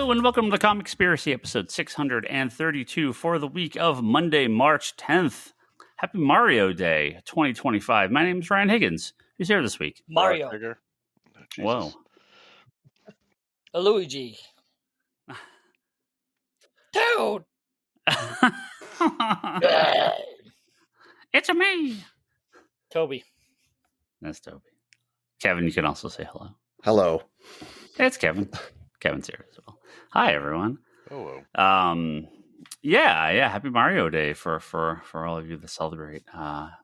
Hello and welcome to Comic Conspiracy episode 632 for the week of Monday, March 10th. Happy Mario Day 2025. My name is Ryan Higgins. Who's here this week? Mario. Whoa. Luigi. Dude. It's a me. Toby. That's Toby. Kevin, you can also say hello. Hello. It's Kevin. Kevin's here as well. Hi, everyone. Hello. Yeah. Happy Mario Day for all of you that celebrate.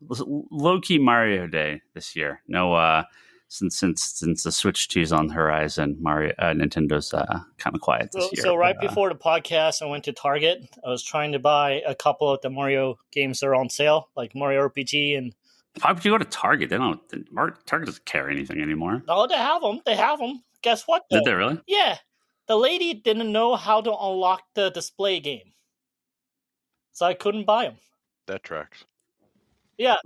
Low key Mario Day this year. No, since the Switch 2 is on the horizon, Nintendo's kind of quiet this year. So right before the podcast, I went to Target. I was trying to buy a couple of the Mario games that are on sale, like Mario RPG and. Why would you go to Target? Target doesn't carry anything anymore. No, they have them. Guess what, though? Did they really? Yeah. The lady didn't know how to unlock the display game. So I couldn't buy them. That tracks. Yeah.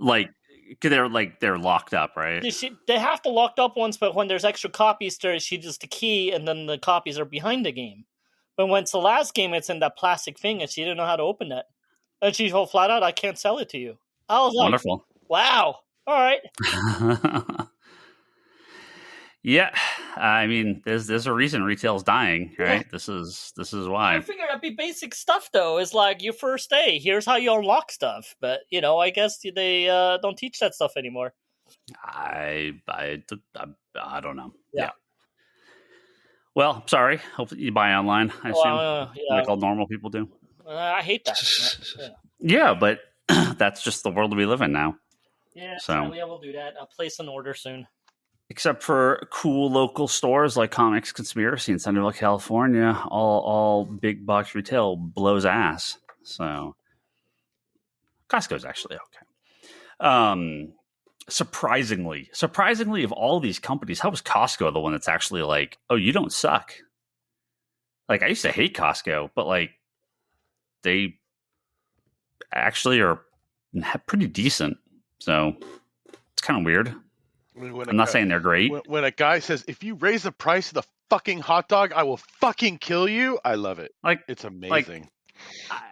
They're locked up, right? They have the locked up ones, but when there's extra copies, she just the key, and then the copies are behind the game. But when it's the last game, it's in that plastic thing, and she didn't know how to open that. And she told flat out, I can't sell it to you. I was like, wonderful. Wow. All right. Yeah, I mean, there's a reason retail's dying, right? Yeah. This is why. I figured that'd be basic stuff, though. It's like your first day. Here's how you unlock stuff. But I guess they don't teach that stuff anymore. I don't know. Yeah. Well, sorry. Hopefully you buy online. I assume, like all normal people do. I hate that. Yeah, but that's just the world we live in now. Yeah, so sadly I will do that. I'll place an order soon. Except for cool local stores like Comics Conspiracy in Centerville, California, all big box retail blows ass. So Costco's actually okay. Surprisingly, of all these companies, how was Costco the one that's actually like, oh, you don't suck? Like, I used to hate Costco, but like they actually are pretty decent. So it's kind of weird. I'm not saying they're great. When a guy says, if you raise the price of the fucking hot dog, I will fucking kill you. I love it. Like, it's amazing.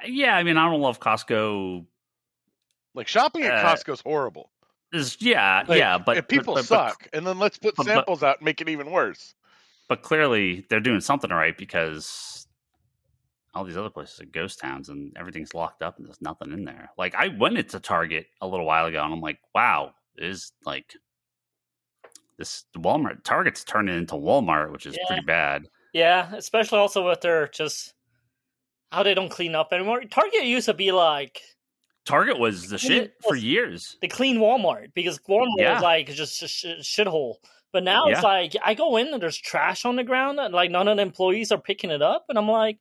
Yeah, I mean, I don't love Costco. Like, shopping at Costco's horrible. But people suck. And then let's put samples out and make it even worse. But clearly, they're doing something right because all these other places are ghost towns and everything's locked up and there's nothing in there. Like, I went into Target a little while ago and I'm like, wow, is like. This Walmart, Target's turning into Walmart, which is pretty bad. Yeah, especially also with their just how they don't clean up anymore. Target used to be like Target was the shit for years. They clean Walmart because Walmart was like just a shithole. But now it's like I go in and there's trash on the ground and like none of the employees are picking it up, and I'm like,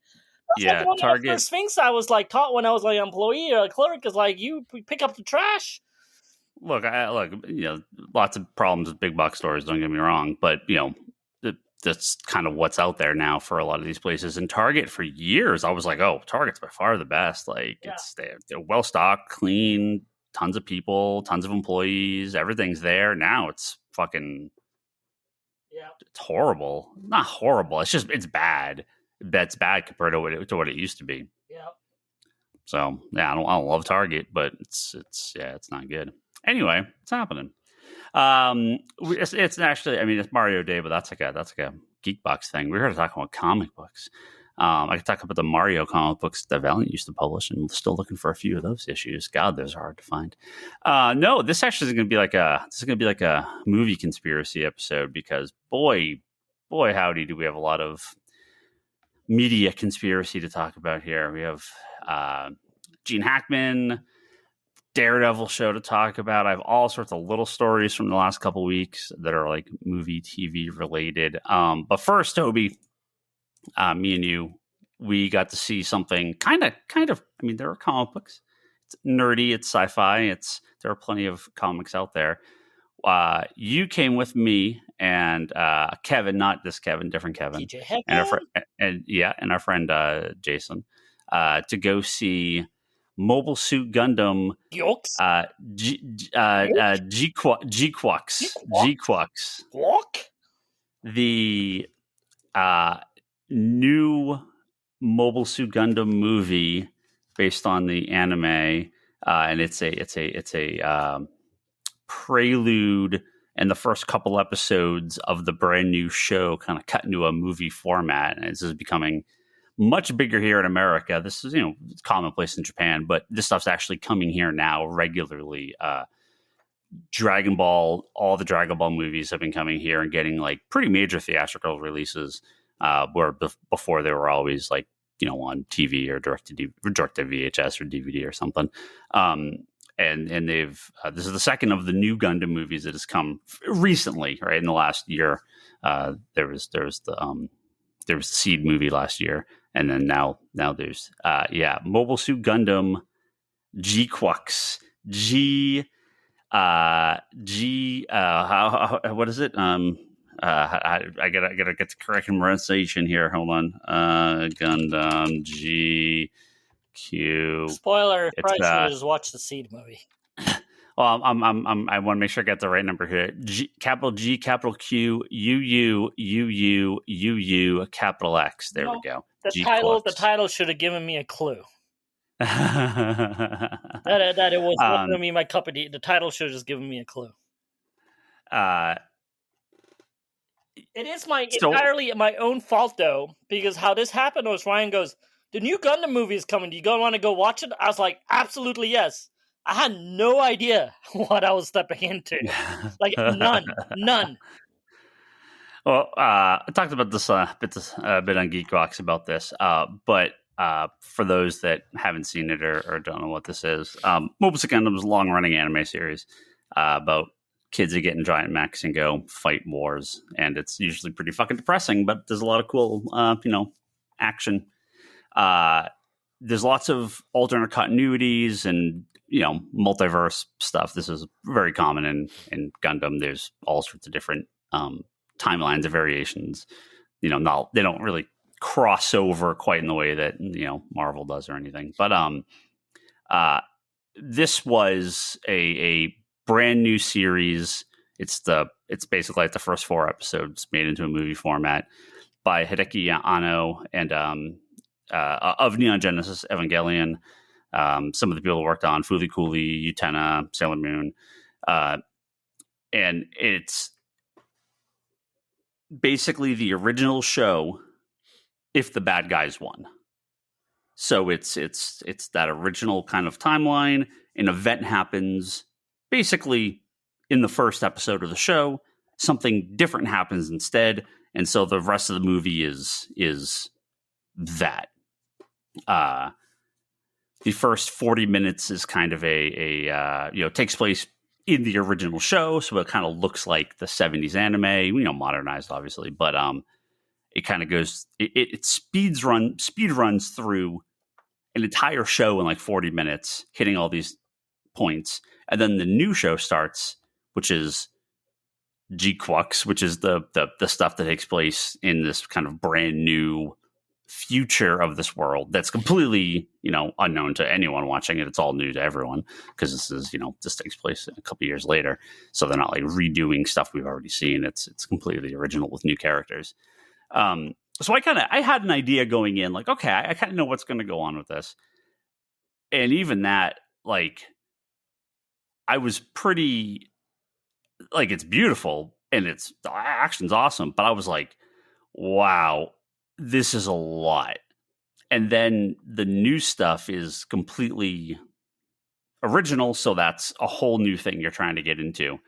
that's like one Target. of the first things I was like taught when I was like an employee or a clerk is like you pick up the trash. Look, lots of problems with big box stores. Don't get me wrong, but that's kind of what's out there now for a lot of these places. And Target for years, I was like, oh, Target's by far the best. Like they're well stocked, clean, tons of people, tons of employees, everything's there. Now it's fucking, it's horrible. Not horrible. It's bad. That's bad compared to what it used to be. Yeah. So I don't love Target, but it's not good. Anyway, it's happening. It's actually, I mean, it's Mario Day, but that's like a geek box thing. We're here to talk about comic books. I could talk about the Mario comic books that Valiant used to publish, and still looking for a few of those issues. God, those are hard to find. No, this actually is going to be like a movie conspiracy episode because boy, howdy, do we have a lot of media conspiracy to talk about here. We have Gene Hackman. Daredevil show to talk about. I have all sorts of little stories from the last couple of weeks that are like movie, TV related. But first, Toby, me and you, we got to see something kind of. I mean, there are comic books. It's nerdy. It's sci-fi. There are plenty of comics out there. You came with me and Kevin, not this Kevin, different Kevin, DJ Hackman. and our friend Jason, to go see Mobile Suit Gundam GQuuuuuuX. What? The new Mobile Suit Gundam movie based on the anime, and it's a prelude and the first couple episodes of the brand new show kind of cut into a movie format, and this is becoming much bigger here in America. This is, it's commonplace in Japan, but this stuff's actually coming here now regularly. Dragon Ball, all the Dragon Ball movies have been coming here and getting like pretty major theatrical releases, where before they were always like, on TV or direct to VHS or DVD or something. And they've this is the second of the new Gundam movies that has come recently, right in the last year. There was the Seed movie last year, and then now there's Mobile Suit Gundam GQuuuuuX what is it? I gotta get the correct pronunciation here. Hold on. Gundam GQ. Spoiler: probably should just watch the Seed movie. Well, I want to make sure I get the right number here. Capital G, capital Q, UU, capital X. There we go. The title should have given me a clue. that it was not going to be my cup of tea. The title should have just given me a clue. It is entirely my own fault, though, because how this happened was Ryan goes, "The new Gundam movie is coming. Do you want to go watch it?" I was like, "Absolutely yes." I had no idea what I was stepping into. Like, none. Well, I talked about this a bit on GeekBox about this, but for those that haven't seen it or don't know what this is, Mobile Suit Gundam is a long-running anime series about kids that get in giant mechs and go fight wars, and it's usually pretty fucking depressing, but there's a lot of cool, action. There's lots of alternate continuities and multiverse stuff. This is very common in Gundam. There's all sorts of different timelines of variations. They don't really cross over quite in the way that Marvel does or anything. But this was a brand new series. It's basically like the first 4 episodes made into a movie format by Hideki Anno and of Neon Genesis Evangelion. Some of the people who worked on Fooly Cooly, Utena, Sailor Moon, and it's basically the original show if the bad guys won. So it's that original kind of timeline. An event happens basically in the first episode of the show. Something different happens instead, and so the rest of the movie is that. The first 40 minutes is kind of takes place in the original show, so it kind of looks like the 70s anime, modernized obviously, but it kind of goes, it speed runs through an entire show in like 40 minutes, hitting all these points, and then the new show starts, which is GQuuuuuX, which is the stuff that takes place in this kind of brand new future of this world that's completely unknown to anyone watching it. It's all new to everyone because this takes place a couple years later, so they're not like redoing stuff we've already seen. It's completely original with new characters. So I had an idea going in, like, okay, I kind of know what's going to go on with this, and even that, like, I was pretty, like, it's beautiful and the action's awesome, but I was like, wow, this is a lot. And then the new stuff is completely original, so that's a whole new thing you're trying to get into.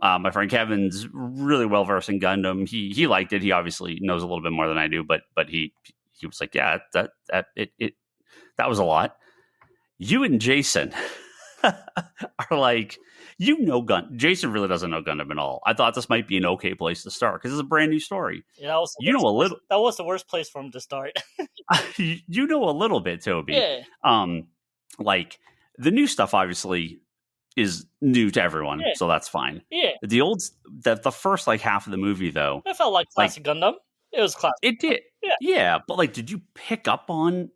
My friend Kevin's really well versed in Gundam. He liked it. He obviously knows a little bit more than I do, but he was like, yeah, that was a lot. You and Jason are like, Jason really doesn't know Gundam at all. I thought this might be an okay place to start because it's a brand new story. Yeah, that was the worst place for him to start. You know a little bit, Toby. Yeah. Like the new stuff obviously is new to everyone, so that's fine. Yeah. The first like half of the movie though, it felt like classic Gundam. It was classic. It did. Yeah, but like, did you pick up on?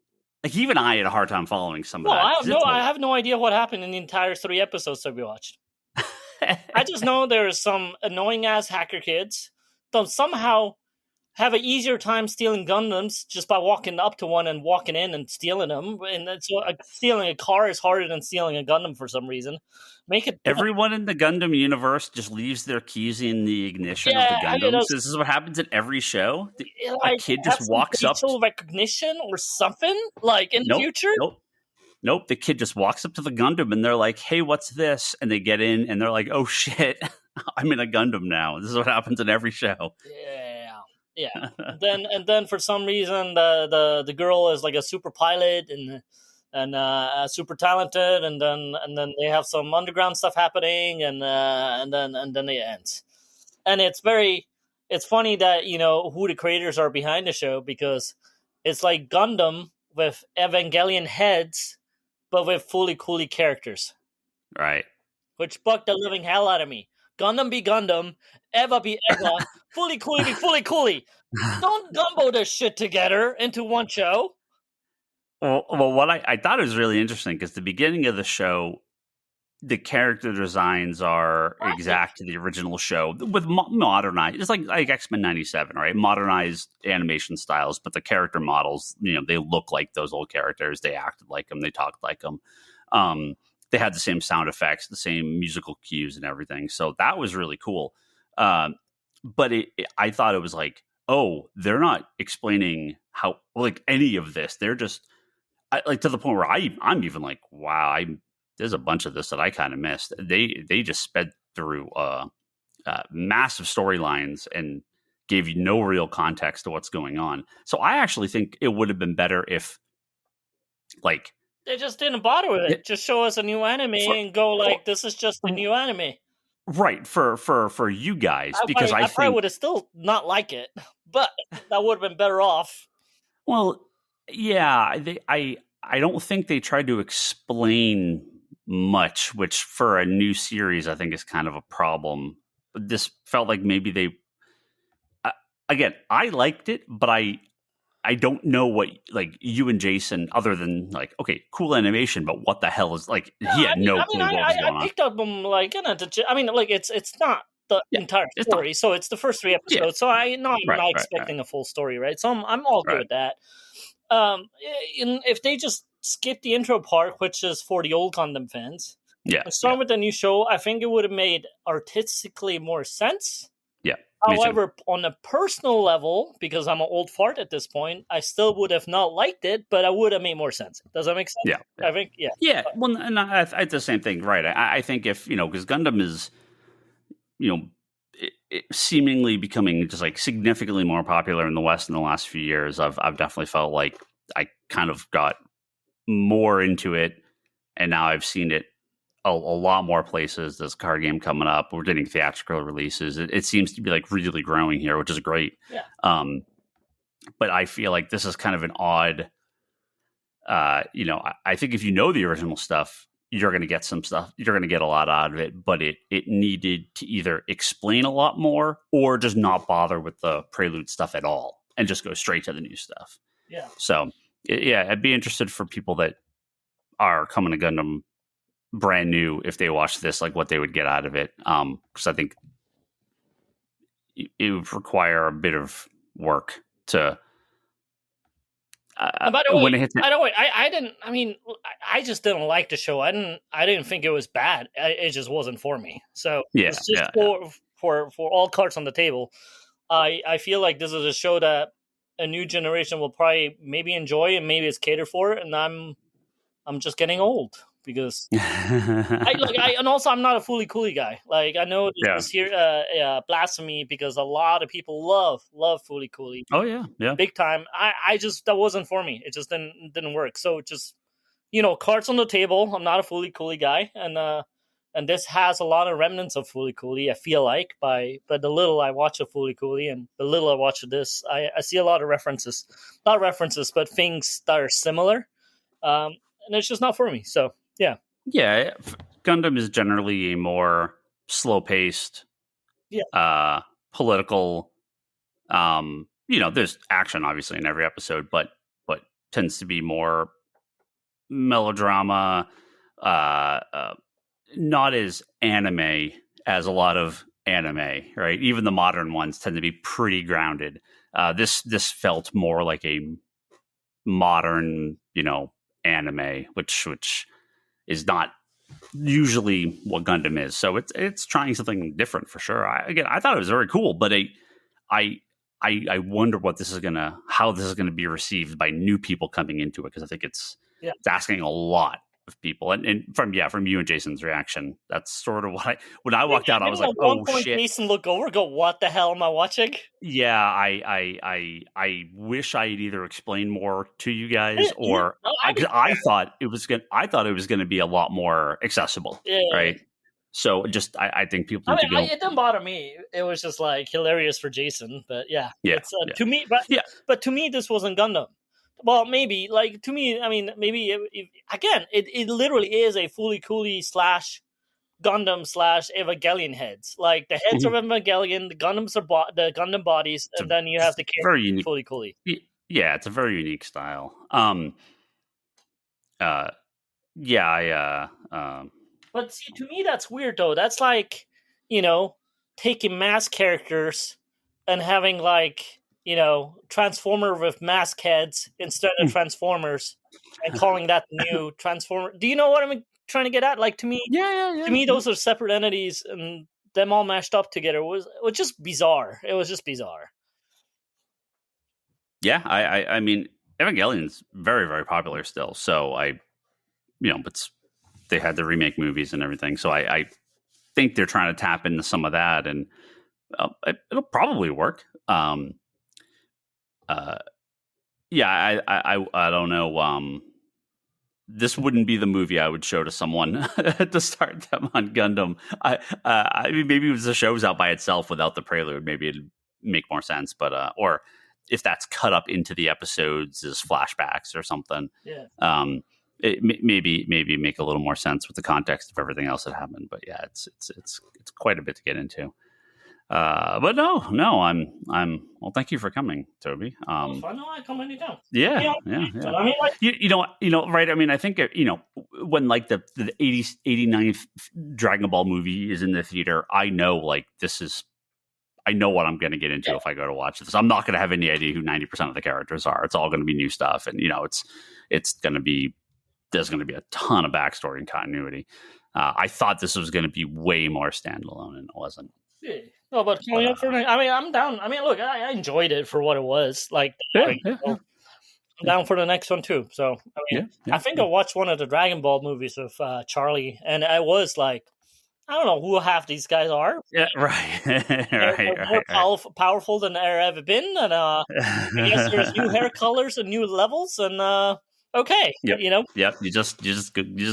Like, even I had a hard time following some of that. I have no idea what happened in the entire 3 episodes that we watched. I just know there's some annoying ass hacker kids that somehow have an easier time stealing Gundams just by walking up to one and walking in and stealing them. And that's stealing a car is harder than stealing a Gundam for some reason. Make it Everyone in the Gundam universe just leaves their keys in the ignition of the Gundams. This is what happens in every show. A kid just walks up. Facial recognition or something like in the future. Nope. The kid just walks up to the Gundam and they're like, "Hey, what's this?" And they get in and they're like, "Oh shit, I'm in a Gundam now." This is what happens in every show. Yeah. then for some reason the girl is like a super pilot and super talented, and then they have some underground stuff happening, and then it ends. And it's funny that who the creators are behind the show, because it's like Gundam with Evangelion heads, but with fully coolly characters, right? Which bugged the living hell out of me. Gundam be Gundam, Eva be Eva, fully coolly be fully coolly. Don't gumbo this shit together into one show. Well, what I thought was really interesting, because the beginning of the show, the character designs are exact to the original show with modernized. It's like X-Men 97, right? Modernized animation styles, but the character models, they look like those old characters. They acted like them. They talked like them. They had the same sound effects, the same musical cues and everything. So that was really cool. But I thought it was like, oh, they're not explaining how any of this. They're just to the point where I'm even like, wow, there's a bunch of this that I kind of missed. They just sped through massive storylines and gave you no real context to what's going on. So I actually think it would have been better if they just didn't bother with it. Just show us a new anime and go this is just a new anime. Right, for you guys, because I think I would have still not like it, but that would have been better off. Well, yeah, I don't think they tried to explain much, which for a new series I think is kind of a problem. This felt like maybe they again, I liked it, but I don't know what you and Jason, other than okay, cool animation, but what the hell is he had no clue what was going on. I picked up them it's not the entire story, so it's the first 3 episodes. Yeah. So I'm not expecting a full story, right? So I'm all good with that. If they just skip the intro part, which is for the old Gundam fans, and start with the new show, I think it would have made artistically more sense. Yeah. However, on a personal level, because I'm an old fart at this point, I still would have not liked it, but it would have made more sense. Does that make sense? Yeah. I think, yeah. Yeah, well, and I the same thing, right? I think if, because Gundam is, it seemingly becoming just significantly more popular in the West in the last few years, I've definitely felt like I kind of got more into it, and now I've seen it a lot more places. There's a card game coming up. We're getting theatrical releases. It seems to be really growing here, which is great. Yeah. But I feel like this is kind of an odd. I think if you know the original stuff, you're going to get some stuff. You're going to get a lot out of it. But it needed to either explain a lot more or just not bother with the prelude stuff at all and just go straight to the new stuff. Yeah. So I'd be interested for people that are coming to Gundam brand new, if they watch this, what they would get out of it, because I think it would require a bit of work to by the way, I just didn't like the show. I didn't think it was bad. It just wasn't for me. So it's just for all cards on the table. I feel like this is a show that a new generation will probably maybe enjoy, and maybe it's catered for, and I'm just getting old. Because and also I'm not a fully coolie guy. I know this is here blasphemy, because a lot of people love fully coolie. Oh yeah, big time. I just, that wasn't for me. It just didn't work. So just cards on the table. I'm not a fully coolie guy, and this has a lot of remnants of fully coolie. I feel like but the little I watch of fully coolie and the little I watch of this, I see a lot of references, not references, but things that are similar. And it's just not for me. So. Yeah. Gundam is generally a more slow-paced, political. There's action obviously in every episode, but tends to be more melodrama, not as anime as a lot of anime, right? Even the modern ones tend to be pretty grounded. This felt more like a modern, anime, which is not usually what Gundam is. So it's trying something different for sure. I thought it was very cool, but I wonder how this is gonna be received by new people coming into it, because I think it's asking a lot of people. And from you and Jason's reaction, that's sort of when I walked out, I was like, oh shit. Jason look over, go, what the hell am I watching? Yeah, I wish I had either explained more to you guys, or I thought it was gonna be a lot more accessible, right? So I think people need to go. It didn't bother me. It was just like hilarious for Jason, but to me, but to me, this wasn't Gundam. Well, maybe like to me, I mean, maybe it literally is a Fooly Cooly / Gundam / Evangelion heads. Like the heads Mhm. are Evangelion, the Gundams are the Gundam bodies, and then you have the very unique Fooly Cooly. Yeah, it's a very unique style. But see, to me, that's weird though. That's like, taking mask characters and having like, Transformer with mask heads instead of Transformers, and calling that the new Transformer. Do you know what I'm trying to get at? Like to me, yeah. To me, those are separate entities, and them all mashed up together was just bizarre. It was just bizarre. Yeah, I mean, Evangelion's very, very popular still. So but they had the remake movies and everything. So I think they're trying to tap into some of that, and it'll probably work. Yeah, I don't know. This wouldn't be the movie I would show to someone to start them on Gundam. I mean, maybe if the show's out by itself without the prelude, maybe it'd make more sense. But or if that's cut up into the episodes as flashbacks or something, it maybe make a little more sense with the context of everything else that happened. But yeah, it's quite a bit to get into. But no, I'm well, thank you for coming, Toby. I know I come anytime. Yeah. I mean, like, right. I mean, I think, when like the 89th Dragon Ball movie is in the theater, I know like I know what I'm going to get into if I go to watch this. I'm not going to have any idea who 90% of the characters are. It's all going to be new stuff. And, there's going to be a ton of backstory and continuity. I thought this was going to be way more standalone, and it wasn't. Yeah. No, but coming up for I'm down. I mean, look, I enjoyed it for what it was. Like, I'm down for the next one too. So, I mean, I think I watched one of the Dragon Ball movies with Charlie, and I was like, I don't know who half these guys are. Yeah, right. They're more powerful than they've ever been, and I guess there's new hair colors and new levels, and okay, Yep. You just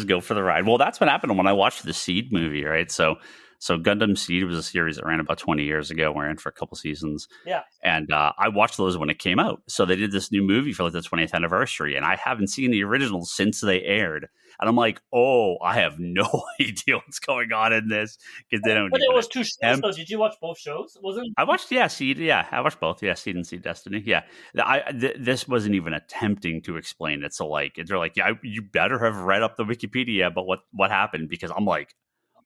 go for the ride. Well, that's what happened when I watched the Seed movie, right? So Gundam Seed was a series that ran about 20 years ago. We ran for a couple seasons. Yeah. And I watched those when it came out. So they did this new movie for like the 20th anniversary, and I haven't seen the original since they aired. And I'm like, oh, I have no idea what's going on in this, because they don't. But it was two shows. So did you watch both shows? Wasn't I watched Seed? Yeah, I watched both. Yeah, Seed and Seed Destiny. Yeah, this wasn't even attempting to explain it. So like, they're like, yeah, you better have read up the Wikipedia about what happened, because I'm like,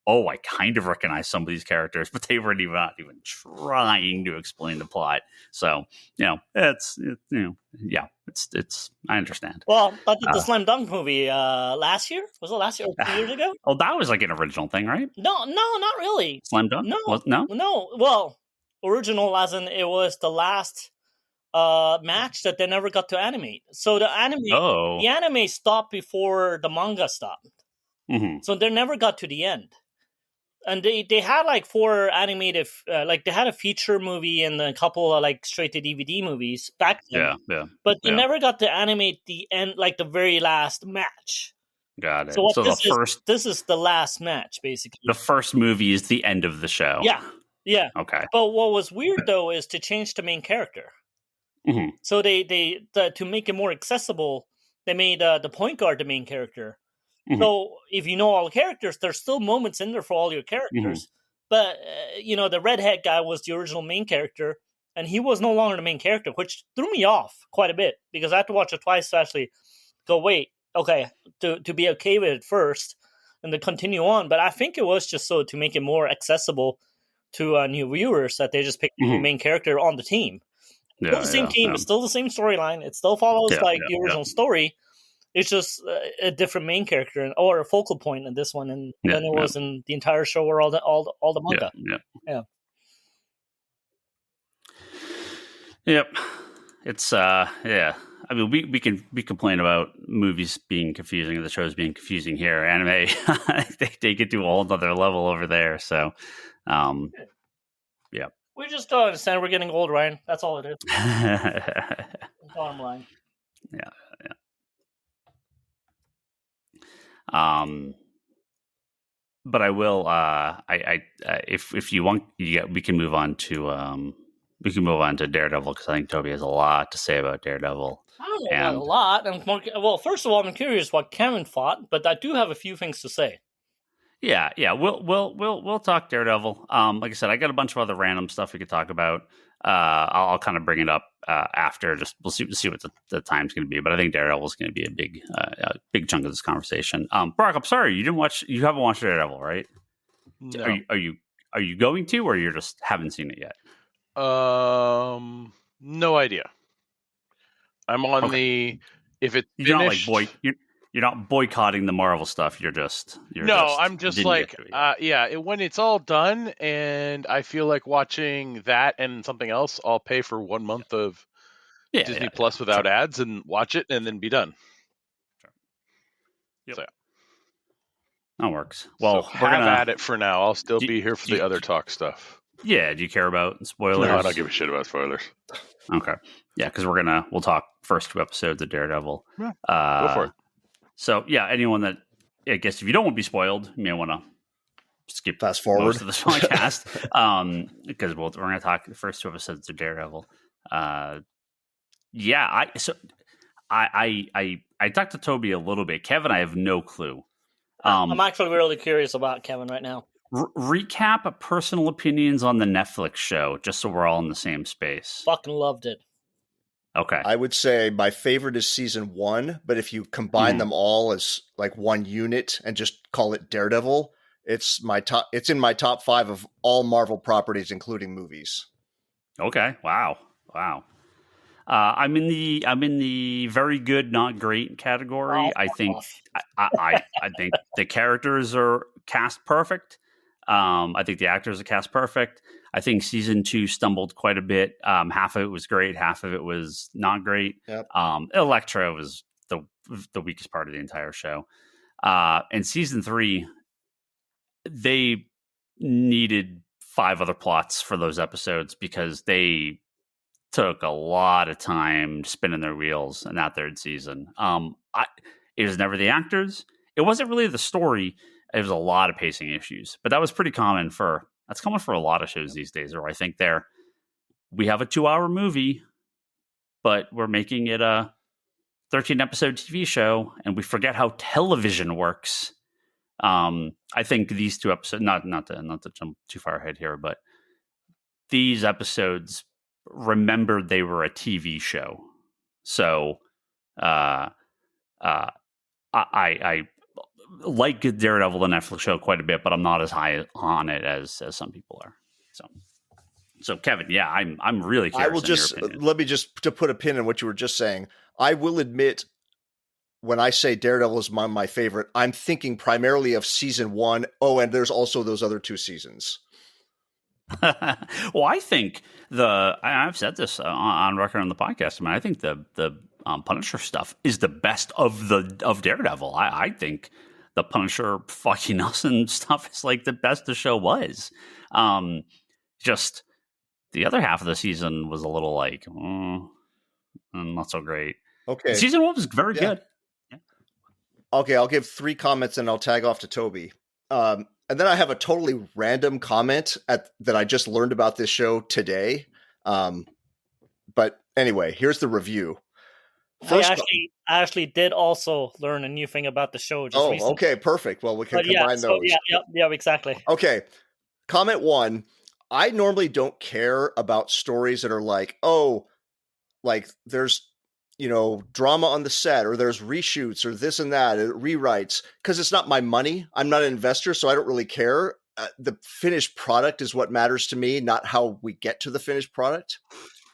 oh, I kind of recognize some of these characters, but they weren't not even trying to explain the plot. So, it's I understand. Well, but the Slam Dunk movie last year? Was it last year or 2 years ago? Oh, that was like an original thing, right? No, not really. Slam Dunk? No. Well, original as in it was the last match that they never got to animate. So the anime stopped before the manga stopped. Mm-hmm. So they never got to the end. And they had like 4 animated, like they had a feature movie and a couple of like straight to DVD movies back then. Yeah. But they never got to animate the end, like the very last match. Got it. So this is the last match, basically. The first movie is the end of the show. Yeah. Okay. But what was weird though is to change the main character. Mm-hmm. So they to make it more accessible, they made the point guard the main character. Mm-hmm. So if you know all the characters, there's still moments in there for all your characters. Mm-hmm. But, the redhead guy was the original main character, and he was no longer the main character, which threw me off quite a bit, because I had to watch it twice to actually go, wait, okay, to be okay with it first and to continue on. But I think it was just so to make it more accessible to new viewers that they just picked the main character on the team. Still the same team. It's still the same storyline. It still follows the original story. It's just a different main character or a focal point in this one, than it was in the entire show or all the manga. Yeah. Yep. It's I mean, we complain about movies being confusing and the shows being confusing here. Anime, they get to a whole other level over there. So, yeah. We just don't understand we're getting old, Ryan. That's all it is. Bottom line. Yeah. But I will. If you want, we can move on to Daredevil, because I think Toby has a lot to say about Daredevil. I don't know about a lot. Well, first of all, I'm curious what Kevin thought, but I do have a few things to say. Yeah. We'll talk Daredevil. Like I said, I got a bunch of other random stuff we could talk about. I'll kind of bring it up after. Just we'll see what the time's going to be. But I think Daredevil is going to be a big chunk of this conversation. Brock, I'm sorry you haven't watched Daredevil, right? No. Are you going to, or you just haven't seen it yet? No idea. I'm on the if it's finished. You're not boycotting the Marvel stuff. I'm just like, when it's all done and I feel like watching that and something else, I'll pay for 1 month of Disney Plus without ads and watch it and then be done. Sure. Yep. So, that works. Well, we're gonna at it for now. I'll still be here for the other talk stuff. Yeah. Do you care about spoilers? No, I don't give a shit about spoilers. Okay. Yeah, because we'll talk first 2 episodes of Daredevil. Yeah, go for it. So yeah, anyone that, I guess, if you don't want to be spoiled, you may want to skip fast forward most of this podcast, because we're going to talk the first 2 episodes of Daredevil. I talked to Toby a little bit. Kevin, I have no clue. I'm actually really curious about Kevin right now. Recap personal opinions on the Netflix show, just so we're all in the same space. Fucking loved it. Okay. I would say my favorite is season 1, but if you combine them all as like one unit and just call it Daredevil, it's in my top 5 of all Marvel properties, including movies. Okay. Wow. I'm in the very good, not great category. I think I think the characters are cast perfect. I think the actors are cast perfect. I think season 2 stumbled quite a bit. Half of it was great, half of it was not great. Yep. Elektra was the weakest part of the entire show. And season 3, they needed 5 other plots for those episodes because they took a lot of time spinning their wheels in that 3rd season. It was never the actors. It wasn't really the story. It was a lot of pacing issues, but that was pretty common that's common for a lot of shows these days, where I think we have a 2-hour movie, but we're making it a 13-episode TV show, and we forget how television works. I think these 2 episodes, not to jump too far ahead here, but these episodes remembered they were a TV show. So, I like Daredevil, the Netflix show, quite a bit, but I'm not as high on it as some people are. So Kevin, yeah, I'm really curious. I will let me to put a pin in what you were just saying. I will admit, when I say Daredevil is my favorite, I'm thinking primarily of season 1. Oh, and there's also those other 2 seasons. Well, I think I've said this on record on the podcast. I mean, I think the Punisher stuff is the best of Daredevil. I think the Punisher fucking Nelson stuff is like the best the show was. Just the other half of the season was a little like not so great. Okay, season 1 was very good. Yeah. Okay, I'll give 3 comments and I'll tag off to Toby. And then I have a totally random comment that I just learned about this show today. But anyway, here's the review. I actually did also learn a new thing about the show just recently. Okay, perfect. Well, we can combine those. Yeah, exactly. Okay, comment 1. I normally don't care about stories that are like, there's, drama on the set, or there's reshoots, or this and that, rewrites, because it's not my money. I'm not an investor, so I don't really care. The finished product is what matters to me, not how we get to the finished product.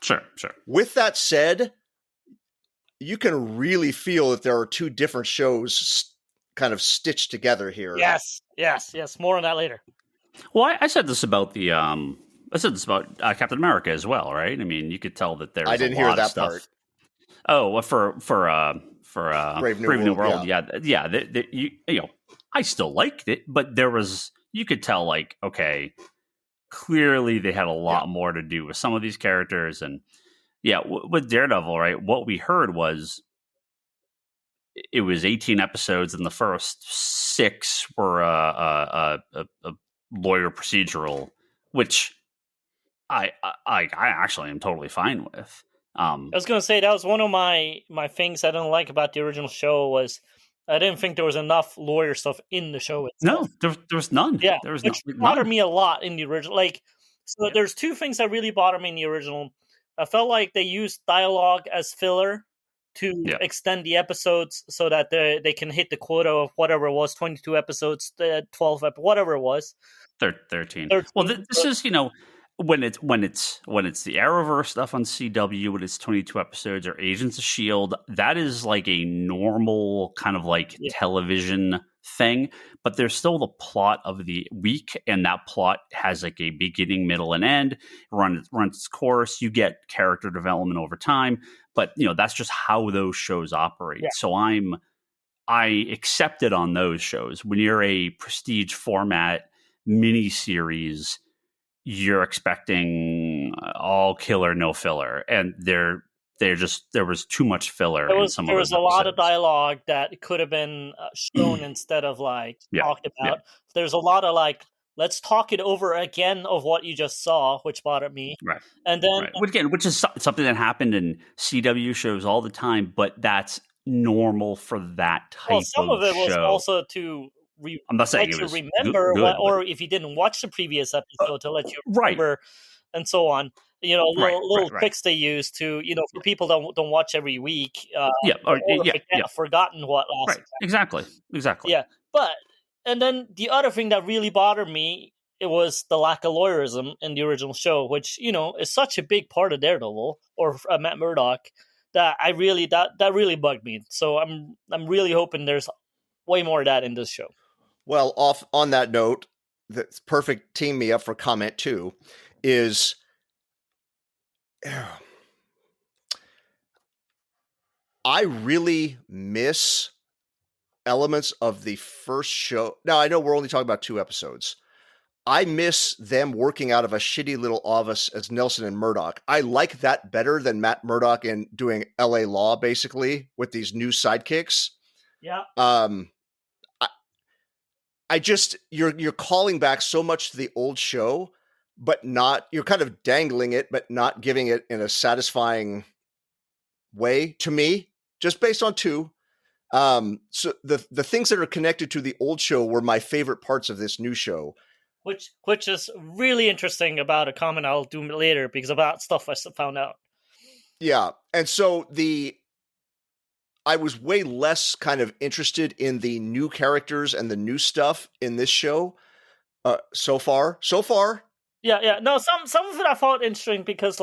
Sure. With that said, you can really feel that there are two different shows kind of stitched together here. Yes. More on that later. Well, I said this about Captain America as well, right? I mean, you could tell that there's I didn't a lot hear that of stuff. part. Oh, well, for Brave New World, yeah. I still liked it, but you could tell, like, okay, clearly they had a lot more to do with some of these characters, and with Daredevil, right? What we heard was it was 18 episodes, and the first 6 were a lawyer procedural, which I actually am totally fine with. I was going to say that was one of my things I didn't like about the original show was I didn't think there was enough lawyer stuff in the show itself. No, there was none. Yeah, there was which bothered me a lot in the original. There's 2 things that really bothered me in the original. I felt like they used dialogue as filler to extend the episodes so that they can hit the quota of whatever it was, 22 episodes, 12 whatever it was. 13. Well, this is, when it's the Arrowverse stuff on CW, when it's 22 episodes, or Agents of S.H.I.E.L.D., that is like a normal kind of like television thing, but there's still the plot of the week, and that plot has like a beginning, middle, and end. Runs its course. You get character development over time, but that's just how those shows operate. So I accept it on those shows. When you're a prestige format miniseries, you're expecting all killer, no filler, and there was too much filler in some of those. There was a lot of dialogue that could have been shown instead of talked about. There's a lot of let's talk it over again of what you just saw, which bothered me. Right, and then which is something that happened in CW shows all the time, but that's normal for that type of show. Some of it was also to I'm not saying it was remember good, or if you didn't watch the previous episode to let you remember and so on. Little tricks they use to for people that don't watch every week. Forgotten what last. Right. Exactly. Yeah, but and then the other thing that really bothered me, it was the lack of lawyerism in the original show, which is such a big part of Daredevil or Matt Murdock that I really that really bugged me. So I'm really hoping there's way more of that in this show. Well, on that note, that's perfect. Team me up for comment 2 is I really miss elements of the first show. Now, I know we're only talking about 2 episodes. I miss them working out of a shitty little office as Nelson and Murdoch. I like that better than Matt Murdock and doing LA Law, basically, with these new sidekicks. Yeah. I just you're calling back so much to the old show, but you're kind of dangling it, but not giving it in a satisfying way to me, just based on 2. So the things that are connected to the old show were my favorite parts of this new show. Which is really interesting about a comment I'll do later because about stuff I found out. Yeah. And so I was way less kind of interested in the new characters and the new stuff in this show so far. Yeah. No, some of it I found interesting because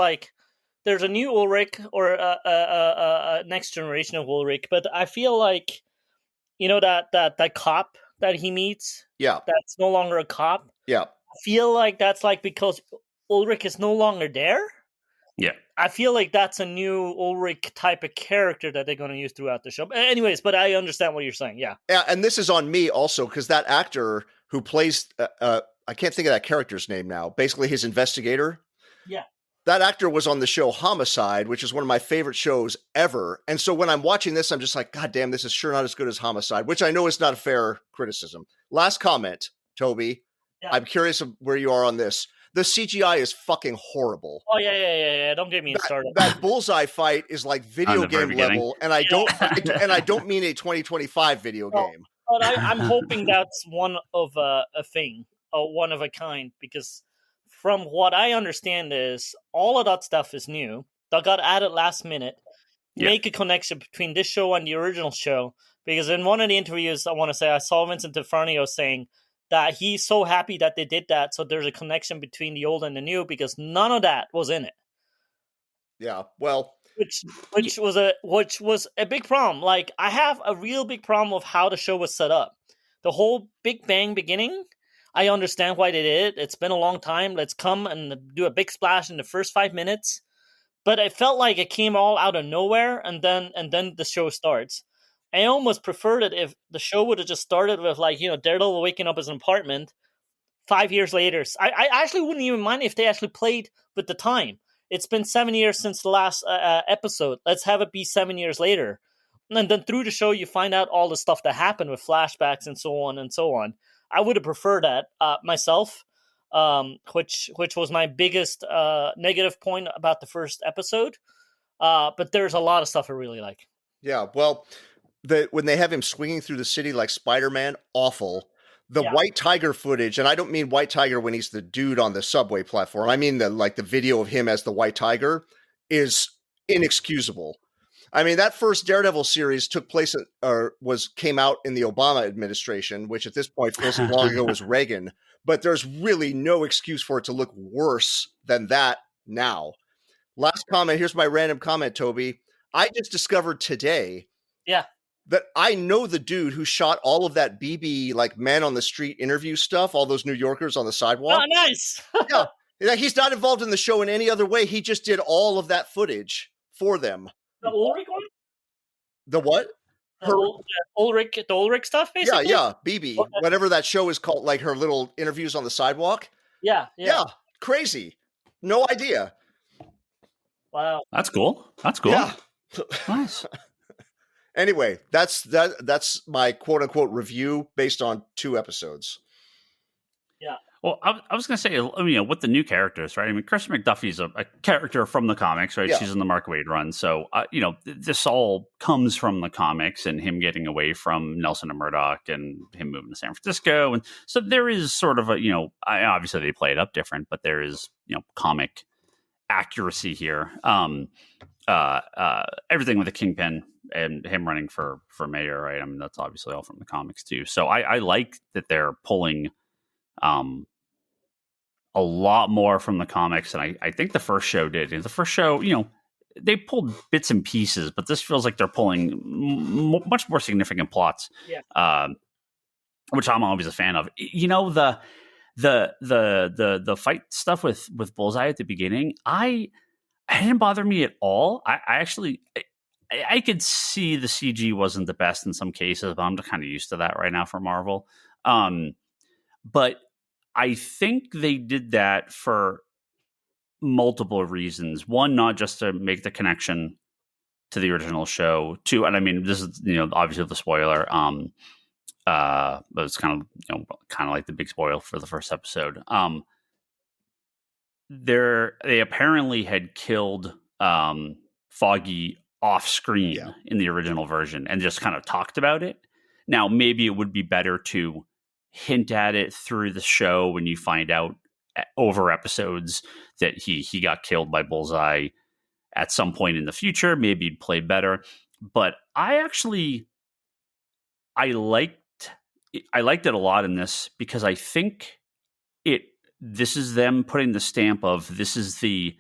there's a new Ulrich or a next generation of Ulrich, but I feel like that cop that he meets, that's no longer a cop. Yeah, I feel like that's because Ulrich is no longer there. Yeah, I feel like that's a new Ulrich type of character that they're going to use throughout the show. Anyways, but I understand what you're saying. Yeah, and this is on me also because that actor who plays I can't think of that character's name now. Basically, his investigator. Yeah. That actor was on the show Homicide, which is one of my favorite shows ever. And so when I'm watching this, I'm just like, God damn, this is sure not as good as Homicide, which I know is not a fair criticism. Last comment, Toby. Yeah. I'm curious of where you are on this. The CGI is fucking horrible. Oh, yeah. Don't get me started. That bullseye fight is like video game level, and I don't mean a 2025 video game. But I'm hoping that's one of a thing, one of a kind, because from what I understand is all of that stuff is new. That got added last minute. Yeah. Make a connection between this show and the original show. Because in one of the interviews, I want to say, I saw Vincent D'Onofrio saying that he's so happy that they did that. So there's a connection between the old and the new because none of that was in it. Yeah, well, which was a big problem. Like, I have a real big problem with how the show was set up. The whole Big Bang beginning, I understand why they did it. It's been a long time. Let's come and do a big splash in the first 5 minutes. But it felt like it came all out of nowhere, and then the show starts. I almost preferred it if the show would have just started with, like, Daredevil waking up his apartment 5 years later. I actually wouldn't even mind if they actually played with the time. It's been 7 years since the last episode. Let's have it be 7 years later. And then through the show, you find out all the stuff that happened with flashbacks and so on and so on. I would have preferred that myself, which was my biggest negative point about the first episode. But there's a lot of stuff I really like. Yeah, well, when they have him swinging through the city like Spider-Man, awful. The White Tiger footage, and I don't mean White Tiger when he's the dude on the subway platform. I mean the video of him as the White Tiger is inexcusable. I mean, that first Daredevil series took place came out in the Obama administration, which at this point feels as long ago as Reagan. But there's really no excuse for it to look worse than that now. Last comment. Here's my random comment, Toby. I just discovered today. Yeah. That I know the dude who shot all of that BB, like, man on the street interview stuff, all those New Yorkers on the sidewalk. Oh, nice. Yeah, he's not involved in the show in any other way. He just did all of that footage for them. The Ulrich one? The what? The Ulrich stuff, basically? Yeah, BB. Okay. Whatever that show is called, like her little interviews on the sidewalk. Yeah. Yeah, crazy. No idea. Wow. That's cool. Yeah. Nice. Anyway, that's my quote unquote review based on 2 episodes. Yeah. Well, I was going to say, with the new characters, right? I mean, Chris McDuffie's a character from the comics, right? Yeah. She's in the Mark Waid run. So, this all comes from the comics and him getting away from Nelson and Murdoch and him moving to San Francisco. And so there is sort of obviously they play it up different, but there is, comic accuracy here. Everything with the Kingpin and him running for mayor, right? I mean, that's obviously all from the comics too. So I like that they're pulling a lot more from the comics, and I think the first show did. And the first show, they pulled bits and pieces, but this feels like they're pulling much more significant plots, which I'm always a fan of. The fight stuff with Bullseye at the beginning, it didn't bother me at all. I could see the CG wasn't the best in some cases, but I'm kind of used to that right now for Marvel. But I think they did that for multiple reasons. One, not just to make the connection to the original show. Two, and I mean, this is, obviously the spoiler. But it's kind of like the big spoil for the first episode. They apparently had killed Foggy off screen in the original version and just kind of talked about it. Now, maybe it would be better to hint at it through the show when you find out over episodes that he got killed by Bullseye at some point in the future. Maybe it'd play better. But I liked it a lot in this because I think this is them putting the stamp of this is the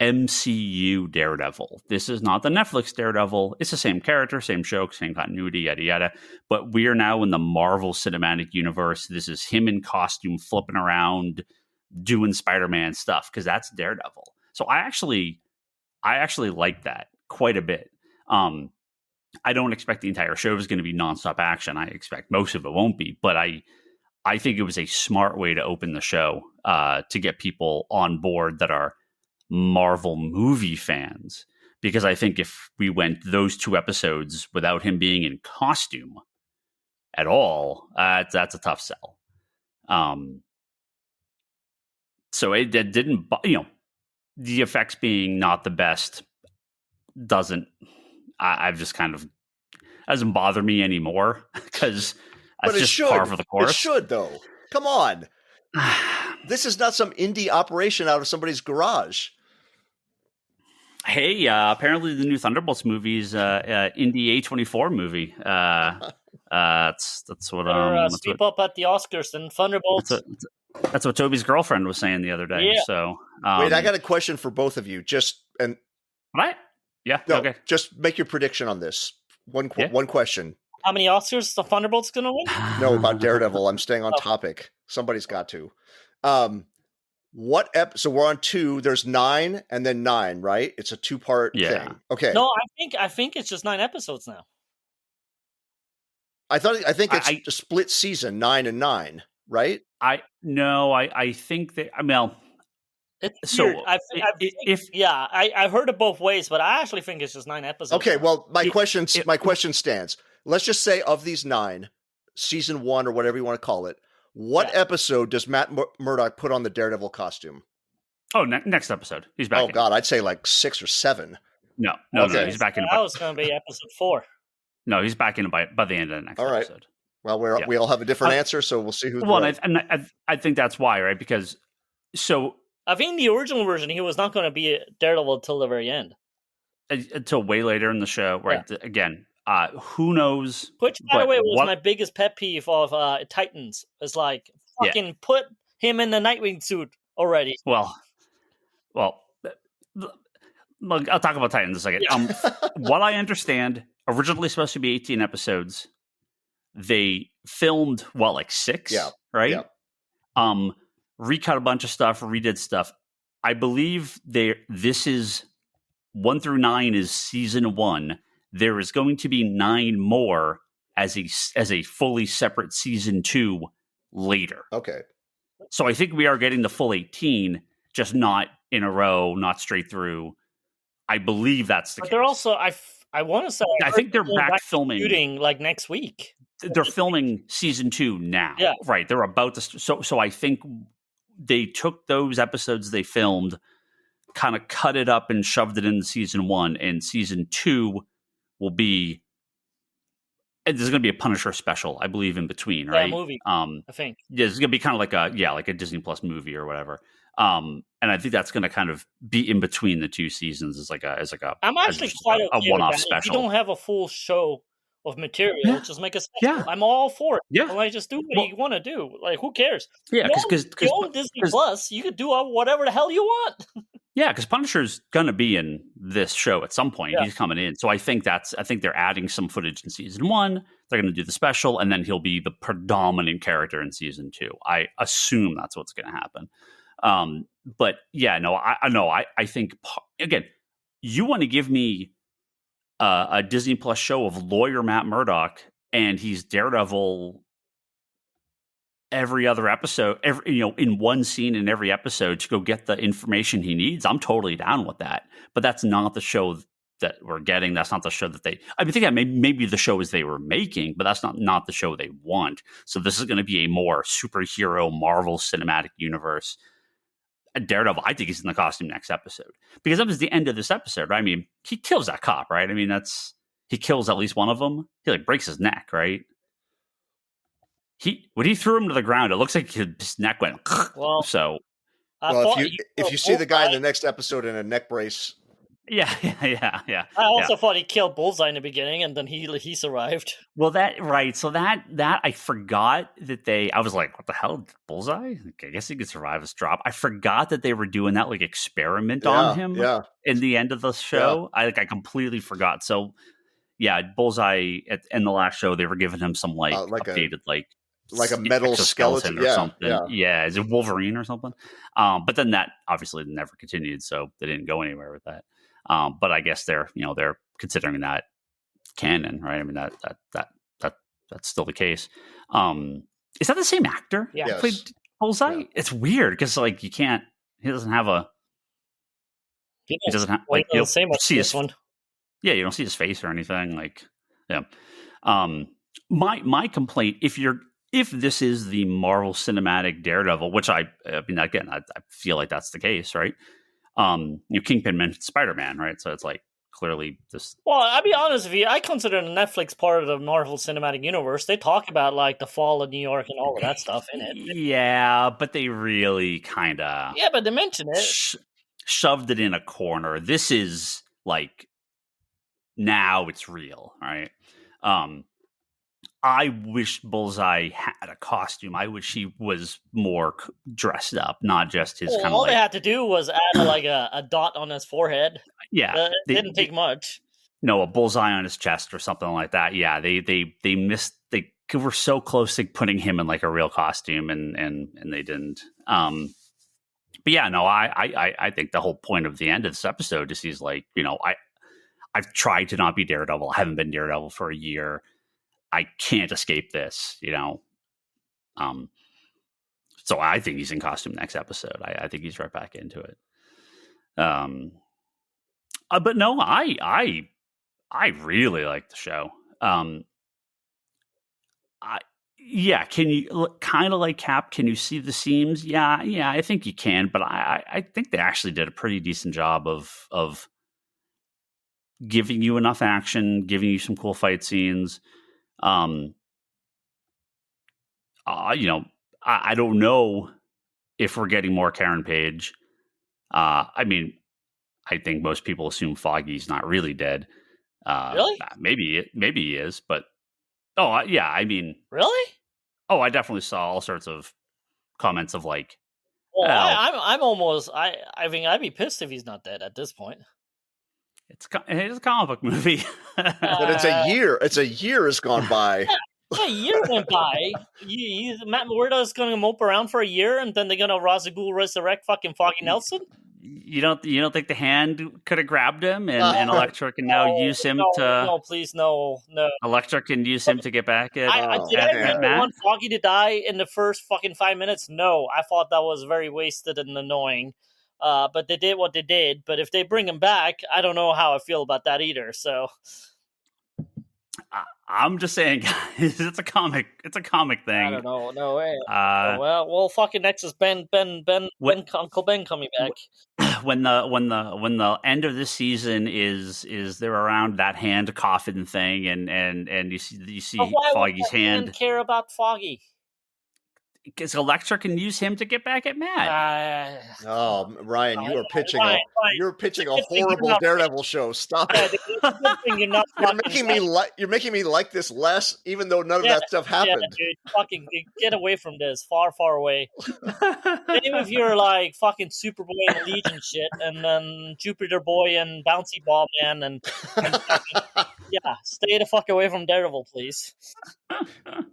MCU Daredevil. This is not the Netflix Daredevil. It's the same character, same show, same continuity, yada yada. But we are now in the Marvel Cinematic Universe. This is him in costume, flipping around, doing Spider-Man stuff because that's Daredevil. So I actually like that quite a bit. I don't expect the entire show is going to be nonstop action. I expect most of it won't be, but I think it was a smart way to open the show to get people on board that are Marvel movie fans, because I think if we went those 2 episodes without him being in costume at all, that's a tough sell. So it didn't, the effects being not the best I've just kind of doesn't bother me anymore because that's just par for the course. It should though. Come on. This is not some indie operation out of somebody's garage. Hey, apparently the new Thunderbolts movie is indie A24 movie. That's what sweep up at the Oscars and Thunderbolts. That's what Toby's girlfriend was saying the other day. Yeah. So wait, I got a question for both of you. Right? Yeah. No, okay. Just make your prediction on this. One question. How many Oscars the Thunderbolts going to win? No, about Daredevil. I'm staying on topic. Somebody's got to. So we're on 2. There's 9 and then 9, right? It's a 2-part thing. Okay. No, I think it's just 9 episodes now. I think it's a split season, 9 and 9, right? I think that. I mean, it's weird. I heard it both ways, but I actually think it's just 9 episodes. Okay, well, my question stands. Let's just say of these 9, season 1 or whatever you want to call it, what episode does Matt Murdock put on the Daredevil costume? Oh, next episode. He's back. Oh, God, I'd say like 6 or 7. No, he's back in. That was going to be episode 4. No, he's back in by the end of the next episode. Well, we all have a different answer, so we'll see who's right. And I think that's why, right? Because I think the original version, he was not going to be Daredevil until the very end. Until way later in the show, right? Yeah. Again, who knows? Which, by the way, was my biggest pet peeve of Titans. Is like, fucking put him in the Nightwing suit already. Well, look, I'll talk about Titans in a second. What I understand, originally supposed to be 18 episodes. They filmed, like 6? Yeah. Right? Yeah. Recut a bunch of stuff, redid stuff. I believe this is 1 through 9 is season 1. There is going to be 9 more as a fully separate season 2 later. Okay. So I think we are getting the full 18, just not in a row, not straight through. I believe that's the case. They're also, I want to say, I think they're back filming shooting like next week. They're filming season 2 now. Yeah. Right. They're about to. So I think they took those episodes they filmed, kind of cut it up and shoved it into season 1, and season 2 will be. There's going to be a Punisher special, I believe, in between, right? Yeah, movie. I think. Yeah, it's going to be kind of like a Disney Plus movie or whatever. And I think that's going to kind of be in between the 2 seasons as like a. I'm actually quite okay a one-off with that. special. If you don't have a full show of material, just make a special. Yeah. I'm all for it. Yeah, like, just do what you want to do. Like, who cares? Yeah, because you own Disney Plus, you could do whatever the hell you want. Yeah, because Punisher's going to be in this show at some point. Yeah. He's coming in, so I think they're adding some footage in season 1. They're going to do the special, and then he'll be the predominant character in season 2. I assume that's what's going to happen. But yeah, no, I think again, you want to give me a Disney Plus show of lawyer Matt Murdock, and he's Daredevil every other episode, in one scene in every episode to go get the information he needs. I'm totally down with that. But that's not the show that we're getting. That's not the show that I think that maybe the show is they were making, but that's not the show they want. So this is going to be a more superhero Marvel Cinematic Universe. Daredevil, I think he's in the costume next episode, because that was the end of this episode, right? I mean, he kills that cop, right? I mean, he kills at least one of them. He breaks his neck, right? When he threw him to the ground, it looks like his neck went. Well, so, if you see the guy in the next episode in a neck brace. Yeah. I also thought he killed Bullseye in the beginning, and then he survived. Well, so that I forgot that I was like, what the hell, Bullseye? I guess he could survive his drop. I forgot that they were doing that experiment on him in the end of the show. Yeah. I completely forgot. So yeah, Bullseye in the last show, they were giving him some updated like a metal skeleton or something. Yeah, is it Wolverine or something? But then that obviously never continued, so they didn't go anywhere with that. But I guess they're considering that canon, right? I mean that's still the case. Is that the same actor? Yeah, played Bullseye. Yeah. It's weird because you can't. He doesn't have a. He doesn't have you don't see his one. Yeah, you don't see his face or anything. My complaint, if this is the Marvel Cinematic Daredevil, which I mean, again, I feel like that's the case, right? Kingpin mentioned Spider-Man, right? So it's clearly this. Well, I'll be honest with you. I consider the Netflix part of the Marvel Cinematic Universe. They talk about the fall of New York and all of that stuff in it. Yeah, but they really kind of. Yeah, but they mention it. Shoved it in a corner. This is now it's real, right? I wish Bullseye had a costume. I wish he was more dressed up, not just his kind of all they had to do was add a dot on his forehead. Yeah. It didn't take much. No, a bullseye on his chest or something like that. Yeah, they missed. They were so close to putting him in like a real costume, and they didn't. But yeah, no, I think the whole point of the end of this episode is he's like, I've tried to not be Daredevil. I haven't been Daredevil for a year. I can't escape this, So I think he's in costume next episode. I think he's right back into it. But no, I really like the show. Can you kind of like Cap? Can you see the seams? Yeah, I think you can. But I think they actually did a pretty decent job of giving you enough action, giving you some cool fight scenes. I don't know if we're getting more Karen Page. I think most people assume Foggy's not really dead. Really? Maybe he is, but really? Oh, I definitely saw all sorts of comments of like. Well, I'm almost. I think I'd be pissed if he's not dead at this point. It's a comic book movie, but it's a year. It's a year has gone by. Yeah, a year went by. Matt Murdock's going to mope around for a year, and then they're going to Ra's al Ghul resurrect fucking Foggy Nelson. You don't think the Hand could have grabbed him and Elektra can now use him to? No, please, no. Elektra can use him to get back at. I really want Foggy to die in the first fucking 5 minutes. No, I thought that was very wasted and annoying. But they did what they did. But if they bring him back, I don't know how I feel about that either. So. I'm just saying, guys, it's a comic thing. I don't know. No way. Well, fucking next is Uncle Ben coming back. When the end of the season is they're around that Hand coffin thing, and you see Foggy's hand. Care about Foggy? Because Elektra can use him to get back at Matt. Ryan, you are pitching you're pitching a horrible Daredevil show. Stop it. You're making me like this less, even though none of that stuff happened. Yeah, dude, fucking get away from this. Far, far away. Even if you're like fucking Superboy and Legion shit, and then Jupiter Boy and Bouncy Ball Man, and stay the fuck away from Daredevil, please.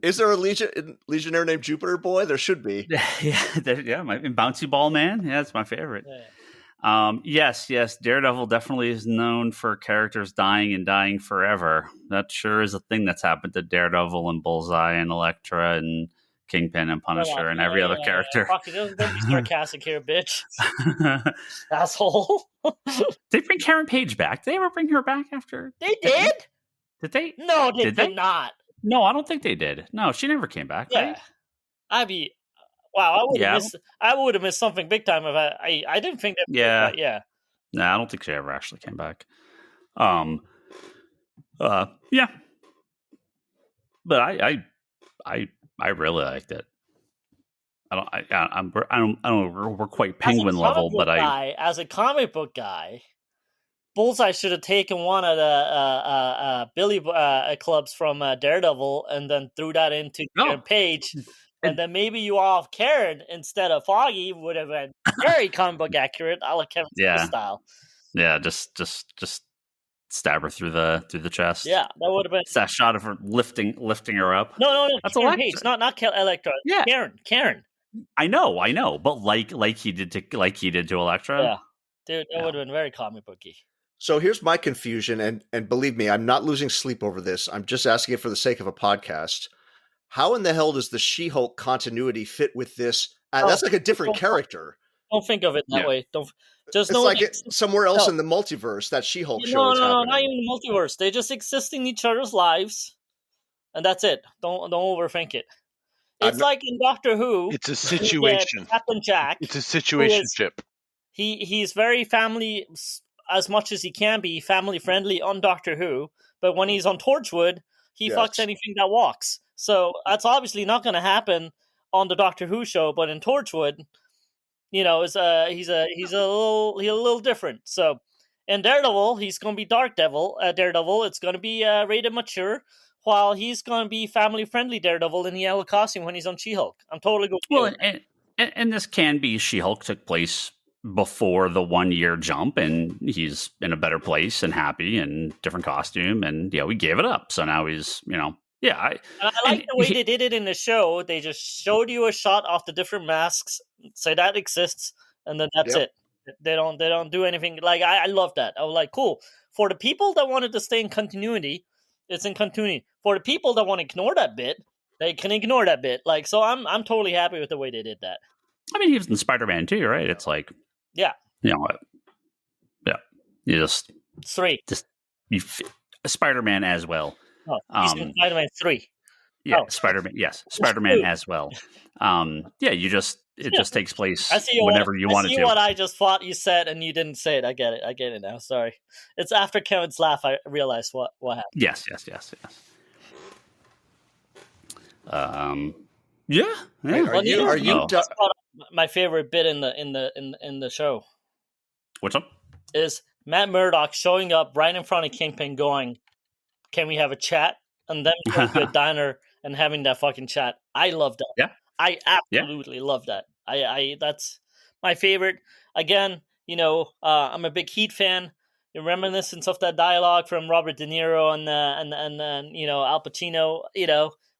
Is there a Legionnaire named Jupiter Boy? There should be. Bouncy Ball Man. Yeah, that's my favorite. Yeah. Yes. Daredevil definitely is known for characters dying forever. That sure is a thing that's happened to Daredevil and Bullseye and Elektra and Kingpin and Punisher and every other character. Don't be sarcastic here, bitch. Asshole. They bring Karen Page back. Did they ever bring her back after? They did? Did they? No, they did not. No, I don't think they did. No, she never came back. Yeah. Right? I would have missed something big time if I didn't think that. Yeah. No, I don't think she ever actually came back. Yeah. But I really liked it. We're quite Penguin level, but as a comic book guy, Bullseye should have taken one of the Billy clubs from Daredevil and then threw that into Page. And then maybe you off Karen instead of Foggy would have been very comic book accurate, a la Kevin Smith style. Yeah, just stab her through the chest. Yeah, that would have been that shot of her lifting her up. No. That's Karen Page, not Elektra. Yeah, Karen. I know, but like he did to Elektra. Yeah, dude, that would have been very comic booky. So here's my confusion, and believe me, I'm not losing sleep over this. I'm just asking it for the sake of a podcast. How in the hell does the She-Hulk continuity fit with this? That's like a different character. Don't think of it that way. Somewhere else in the multiverse that She-Hulk show is happening. No, not even the multiverse. They just exist in each other's lives, and that's it. Don't overthink it. It's like in Doctor Who. It's a situation. Captain Jack. It's a situationship. He's very family, as much as he can be family friendly on Doctor Who, but when he's on Torchwood, he fucks anything that walks. So that's obviously not going to happen on the Doctor Who show, but in Torchwood, he's a little different. So in Daredevil, he's going to be Dark Devil. Daredevil, it's going to be rated mature. while he's going to be family-friendly Daredevil in the yellow costume when he's on She-Hulk. I'm totally good. Well, and this can be She-Hulk took place before the 1 year jump, and he's in a better place and happy and different costume, and we gave it up. So now he's, I like the way they did it in the show. They just showed you a shot off the different masks, say that exists, and then that's it. They don't do anything. Like I love that. I was like, cool. For the people that wanted to stay in continuity, it's in continuity. For the people that want to ignore that bit, they can ignore that bit. Like, so I'm totally happy with the way they did that. I mean, he was in Spider-Man too, right? It's like, yeah. You just 3. Spider-Man as well. Oh, he's in Spider-Man 3. Yeah, Spider-Man. Yes, Spider-Man as well. It just takes place whenever you want it to. I see what I just thought you said, and you didn't say it. I get it now. Sorry. It's after Kevin's laugh I realized what happened. Yes. Are you my favorite bit in the show? What's up? Is Matt Murdock showing up right in front of Kingpin going, "Can we have a chat?" And then going to a diner and having that fucking chat. I love that. Yeah. I absolutely love that. I that's my favorite. Again, I'm a big Heat fan. The reminiscence of that dialogue from Robert De Niro and Al Pacino,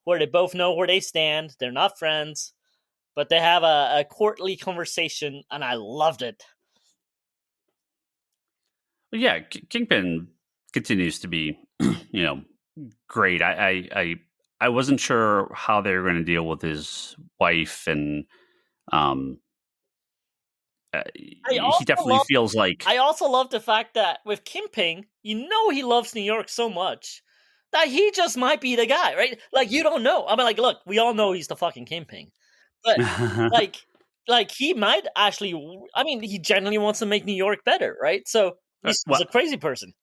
where they both know where they stand. They're not friends, but they have a courtly conversation, and I loved it. Yeah, Kingpin continues to be, great. I wasn't sure how they were going to deal with his wife, and he definitely feels like. I also love the fact that with Kingpin, he loves New York so much that he just might be the guy, right? Like, you don't know. I mean, like, look, we all know he's the fucking Kingpin, but like he might actually. I mean, he genuinely wants to make New York better, right? So. He's a crazy person.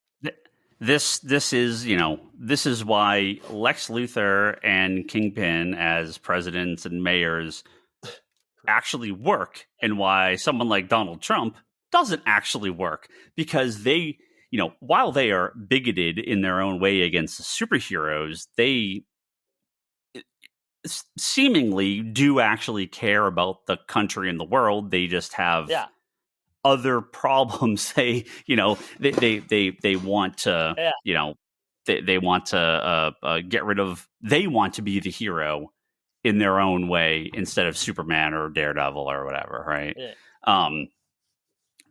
This is why Lex Luthor and Kingpin as presidents and mayors actually work, and why someone like Donald Trump doesn't actually work, because they, while they are bigoted in their own way against the superheroes, they seemingly do actually care about the country and the world. They just have other problems. They want to they want to get rid of. They want to be the hero in their own way instead of Superman or Daredevil or whatever, right?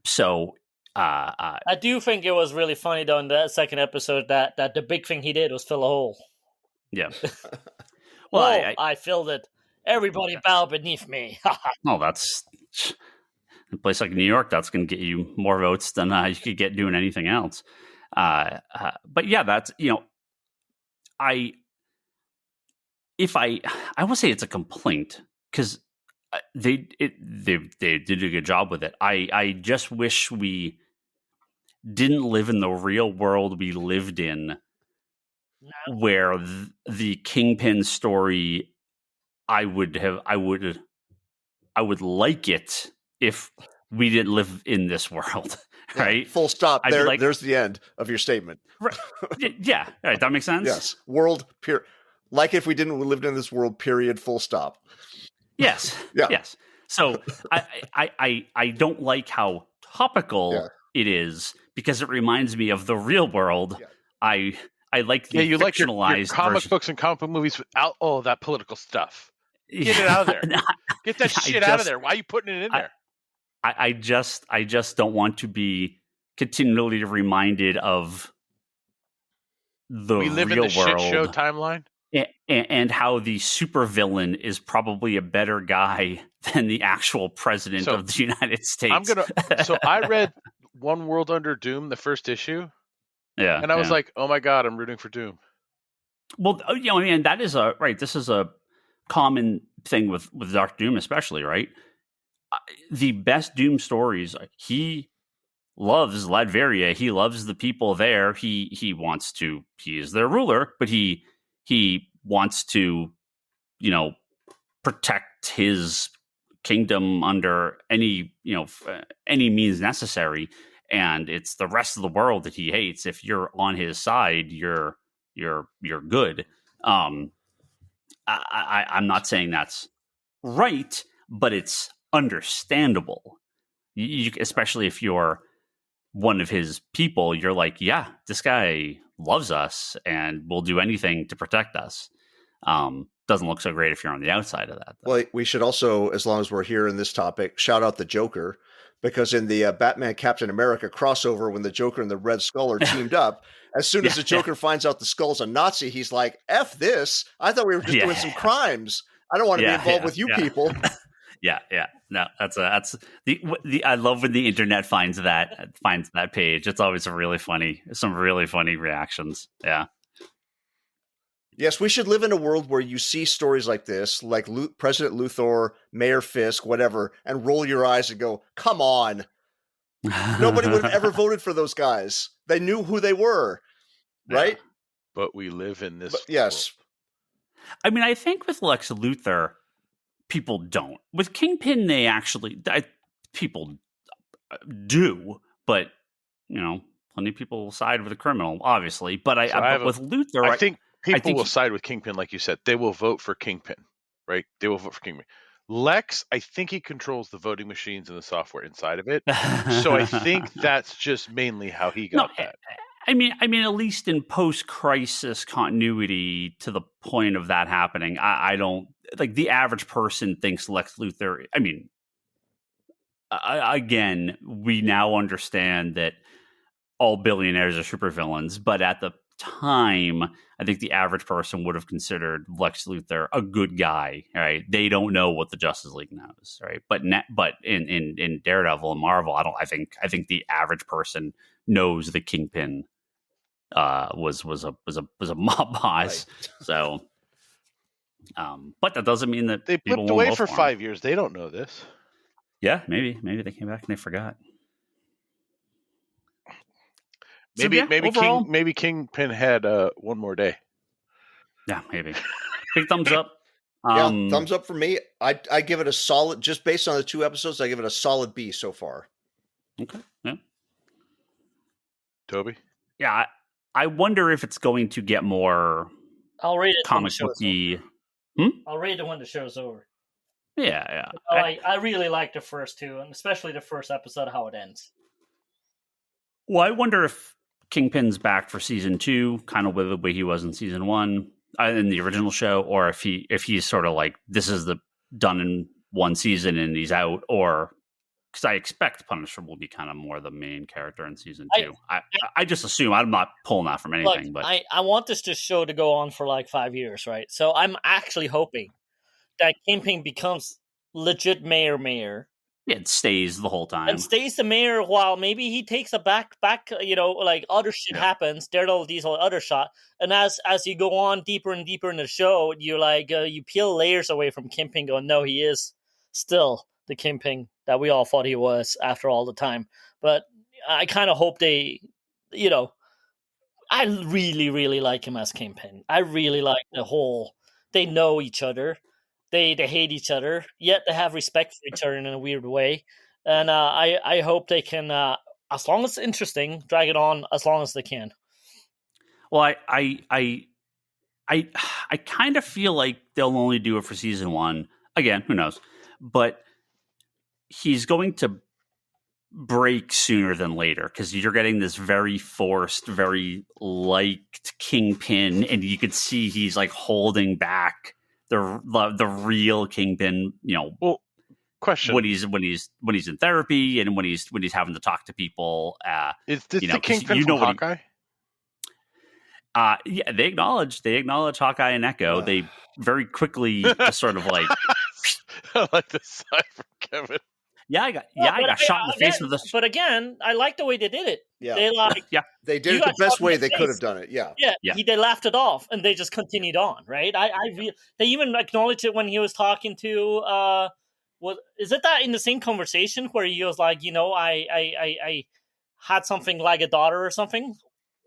So I do think it was really funny though in the second episode that the big thing he did was fill a hole. Yeah. Well, I filled it. Everybody bow beneath me. That's. In a place like New York, that's going to get you more votes than you could get doing anything else. But yeah, that's I will say it's a complaint, because they did a good job with it. I just wish we didn't live in the real world we lived in, where the Kingpin story. I would like it if we didn't live in this world, right? Yeah, full stop. There's the end of your statement. Right. Yeah, right. That makes sense. Yes. World. Like if we didn't live in this world. Period. Full stop. Yes. Yeah. Yes. So I don't like how topical it is, because it reminds me of the real world. Yeah. I like the you fictionalized like your comic books and comic book movies without all that political stuff. Get it out of there. Get that shit out of there. Why are you putting it in there? I just don't want to be continually reminded of the real world. We live in the shit show timeline, and how the supervillain is probably a better guy than the actual president of the United States. So I read One World Under Doom, the first issue, and I was like, oh my god, I'm rooting for Doom. Well, and that is this is a common thing with Dark Doom, especially, right? The best Doom stories, he loves Latveria. He loves the people there. He is their ruler, but he wants to, protect his kingdom under any means necessary. And it's the rest of the world that he hates. If you're on his side, you're good. I'm not saying that's right, but it's understandable. Especially if you're one of his people, you're like, yeah, this guy loves us and will do anything to protect us. Doesn't look so great if you're on the outside of that, though. Well, we should also, as long as we're here in this topic, shout out the Joker, because in the Batman Captain America crossover, when the Joker and the Red Skull are teamed up, as soon as the Joker finds out the Skull's a Nazi, he's like, F this. I thought we were just doing some crimes. I don't want to be involved with you people. Yeah. No, that's the I love when the internet finds that page. It's always some really funny reactions. Yeah. Yes, we should live in a world where you see stories like this, like President Luthor, Mayor Fisk, whatever, and roll your eyes and go, come on. Nobody would have ever voted for those guys. They knew who they were, right? But we live in this yes. world. I mean, I think with Lex Luthor, people don't. With Kingpin, they actually... people do, but, plenty of people side with a criminal, obviously. But with Luthor... I think people will side with Kingpin, like you said. They will vote for Kingpin, right? They will vote for Kingpin. Lex, I think he controls the voting machines and the software inside of it. So I think that's just mainly how he got that. I mean, at least in post-crisis continuity, to the point of that happening, I don't... Like, the average person thinks Lex Luthor... I mean, again, we now understand that all billionaires are supervillains, but at the time, I think the average person would have considered Lex Luthor a good guy, right? They don't know what the Justice League knows, right? But in Daredevil and Marvel, I think the average person knows the Kingpin was a mob boss. Right. So, but that doesn't mean that they blipped away for 5 years. They don't know this. Yeah, maybe they came back and they forgot. Maybe Kingpin had one more day. Yeah, maybe. Big thumbs up. Thumbs up for me. I give it a solid, just based on the 2 episodes, I give it a solid B so far. Okay. Yeah. Toby? Yeah, I wonder if it's going to get more comic booky. I'll rate it when the show's over. Yeah. I really like the first 2, and especially the first episode, how it ends. Well, I wonder if Kingpin's back for season 2, kind of with the way he was in season 1 in the original show, or if he's sort of like, this is the done in 1 season and he's out, or because I expect Punisher will be kind of more the main character in season 2. I just assume. I'm not pulling that from anything, but I want this show to go on for like 5 years, right? So I'm actually hoping that Kingpin becomes legit mayor. It stays the whole time. And stays the mayor while maybe he takes a back, like other shit happens. Daredevil Diesel, other shot. And as you go on deeper and deeper in the show, you're like, you peel layers away from Kingpin going, no, he is still the Kingpin that we all thought he was after all the time. But I kind of hope they, I really, really like him as Kingpin. I really like the whole, they know each other. They hate each other, yet they have respect for each other in a weird way. And I hope they can, as long as it's interesting, drag it on as long as they can. Well, I kind of feel like they'll only do it for season 1. Again, who knows? But he's going to break sooner than later, because you're getting this very forced, very liked Kingpin, and you could see he's like holding back the real Kingpin, Well, question: when he's in therapy and when he's having to talk to people. Is this the Kingpin from Hawkeye? Yeah, they acknowledge Hawkeye and Echo. They very quickly just sort of like. I like the side from Kevin. Yeah, I got shot in the face with this. But again, I like the way they did it. Yeah, they did it the best way they could have done it. Yeah. They laughed it off and they just continued on. Right? They even acknowledged it when he was talking to. Is it that in the same conversation where he was like, I had something like a daughter or something?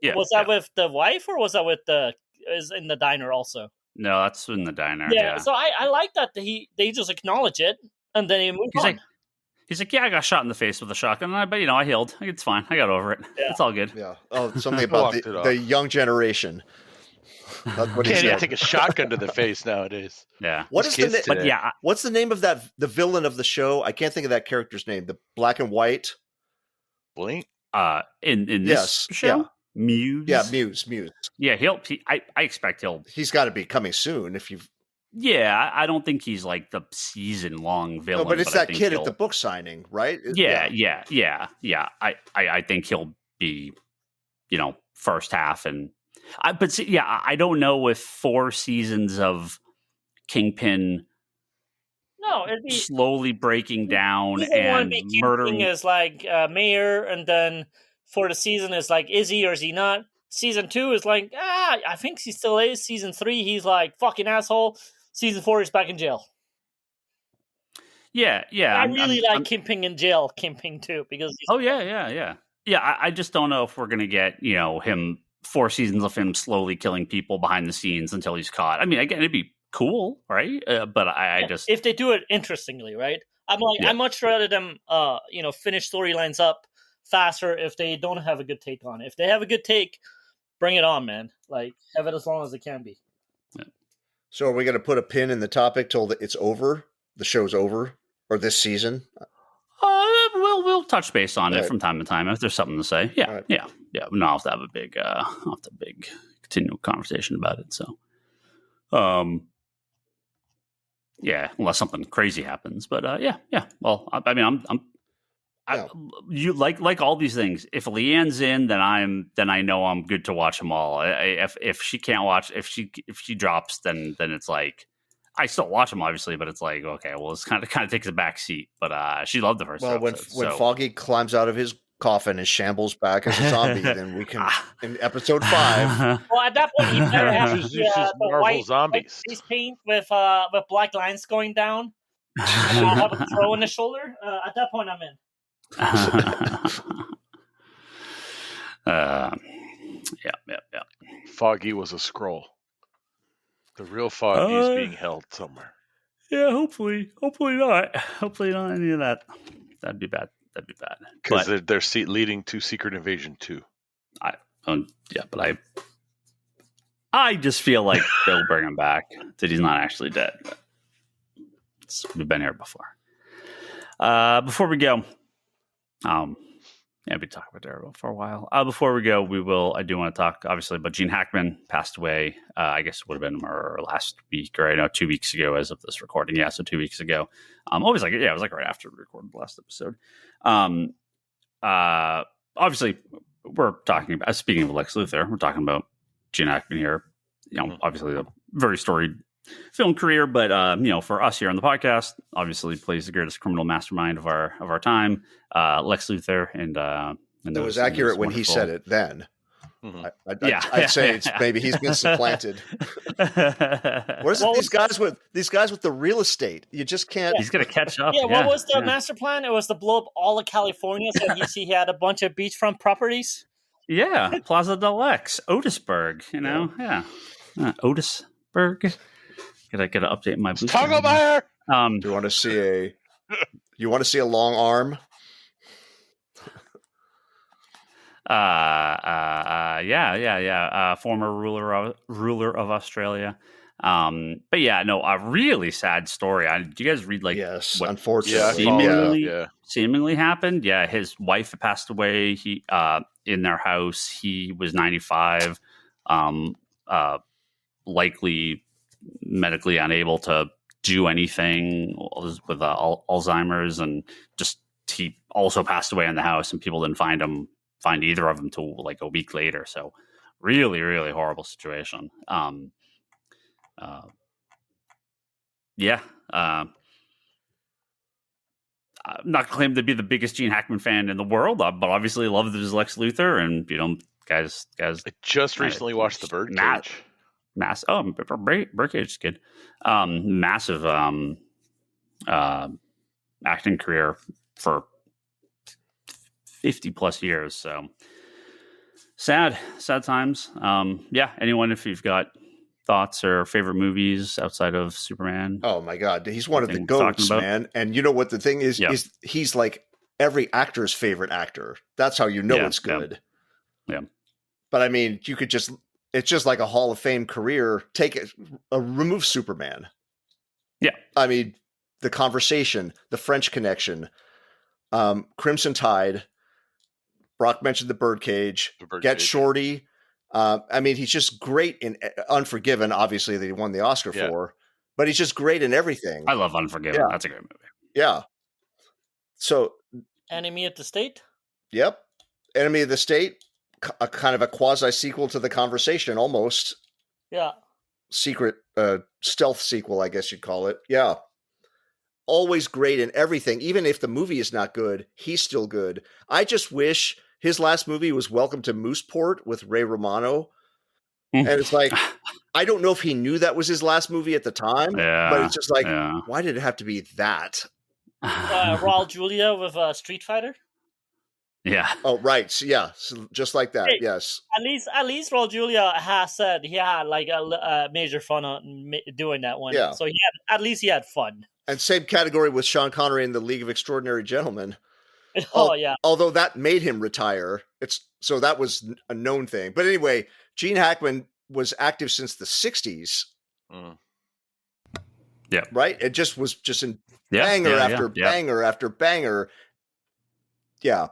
Yeah. Was that with the wife or was that with is in the diner also? No, that's in the diner. Yeah. So I like that they just acknowledge it and then he moved on. He's like, yeah, I got shot in the face with a shotgun, but I healed. It's fine. I got over it. Yeah. It's all good. Yeah. Oh, something about the young generation. That's what he Can't even said. take a shotgun to the face nowadays. Yeah. What's the name of the villain of the show? I can't think of that character's name. The black and white. Blink. In this show, yeah. Muse. Yeah, Muse. Yeah, I expect he's got to be coming soon. If you've. Yeah, I don't think he's like the season-long villain. No, but it's that kid at the book signing, right? Yeah. I think he'll be, first half, I don't know if 4 seasons of Kingpin. No, it'd be slowly breaking down and murdering. Is like mayor, and then for the season is like, is he or is he not? Season 2 is like, I think he still is. Season 3, he's like fucking asshole. Season 4, he's back in jail. Yeah. I really like Kingpin in jail. Kingpin too, because yeah. I just don't know if we're gonna get him 4 seasons of him slowly killing people behind the scenes until he's caught. I mean, again, it'd be cool, right? But I just if they do it interestingly, right? I'd much rather them finish storylines up faster if they don't have a good take on it. If they have a good take, bring it on, man. Like, have it as long as it can be. Yeah. So are we going to put a pin in the topic till it's over? The show's over, or this season? We'll touch base on it from time to time if there's something to say. Yeah, right. yeah. No, I'll have to have a big, continual conversation about it. So, yeah, unless something crazy happens. But yeah. Well, I mean, you like all these things. If Leanne's in, then I know I'm good to watch them all. If she can't watch, if she drops, then it's like I still watch them obviously, but it's like okay, well, it's kind of takes a back seat. But she loved the first. Well, episode, when Foggy climbs out of his coffin and shambles back as a zombie, then we can in episode 5. Well, at that point, you better have the Marvel zombies face paint with black lines going down. And I'll have a throw in the shoulder. At that point, I'm in. Yeah. Foggy was a scroll. The real Foggy is being held somewhere. Yeah, hopefully not. Hopefully not any of that. That'd be bad. Because they're leading to Secret Invasion 2. But I just feel like they'll bring him back. That he's not actually dead. We've been here before. Before we go, we talked about Daredevil for a while. Before we go, I do want to talk, obviously, but Gene Hackman passed away. I guess it would have been last week, or I know 2 weeks ago as of this recording. Yeah, so 2 weeks ago. It was like right after we recorded the last episode. Obviously, we're talking about, speaking of Lex Luthor, we're talking about Gene Hackman here. Obviously, a very storied film career, but for us here on the podcast, obviously plays the greatest criminal mastermind of our time, Lex Luthor, and it was accurate when he said it then. Mm-hmm. I'd say it's maybe he's been supplanted. What is it? These guys with the real estate? You just can't. He's gonna catch up. Yeah. What was the master plan? It was to blow up all of California. So he had a bunch of beachfront properties. Yeah, Plaza del X, Otisburg. Otisburg. Gotta update my booster. Toggle Buyer. Do you want to see a long arm? Former ruler of Australia. But yeah, no, a really sad story. Do you guys read what unfortunately seemingly happened? Yeah, his wife passed away. He in their house. He was 95. Likely medically unable to do anything with Alzheimer's, and just he also passed away in the house, and people didn't find either of them till like a week later. So really, really horrible situation. I'm not claiming to be the biggest Gene Hackman fan in the world, but obviously loved his Lex Luthor, and guys. I just recently watched The Birdcage. Birdcage is good. Massive acting career for 50 plus years. So sad times. Anyone, if you've got thoughts or favorite movies outside of Superman? Oh my God, he's one of the goats, man. And you know what the thing is? Is he's like every actor's favorite actor. That's how you know it's good. Yeah. But I mean, you could just it's just like a Hall of Fame career. Remove Superman. Yeah. I mean, The Conversation, The French Connection, Crimson Tide. Brock mentioned The Birdcage. Get Shorty. I mean, he's just great in Unforgiven, obviously, that he won the Oscar for. But he's just great in everything. I love Unforgiven. Yeah. That's a great movie. Yeah. So, Enemy of the State? Yep. Enemy of the State, a kind of a quasi-sequel to The Conversation, almost. Yeah. Secret stealth sequel, I guess you'd call it. Yeah. Always great in everything. Even if the movie is not good, he's still good. I just wish his last movie was Welcome to Mooseport with Ray Romano. And it's like, I don't know if he knew that was his last movie at the time, but it's just like, why did it have to be that? Raul Julia with Street Fighter? Yeah. Oh, right. So, yeah. So just like that. Hey, yes. At least Raul Julia has said he had like a major fun on doing that one. Yeah. So at least he had fun. And same category with Sean Connery in The League of Extraordinary Gentlemen. Yeah. Although that made him retire. So that was a known thing. But anyway, Gene Hackman was active since the 60s. Yeah. Right? It just was just in banger after banger after banger. Yeah.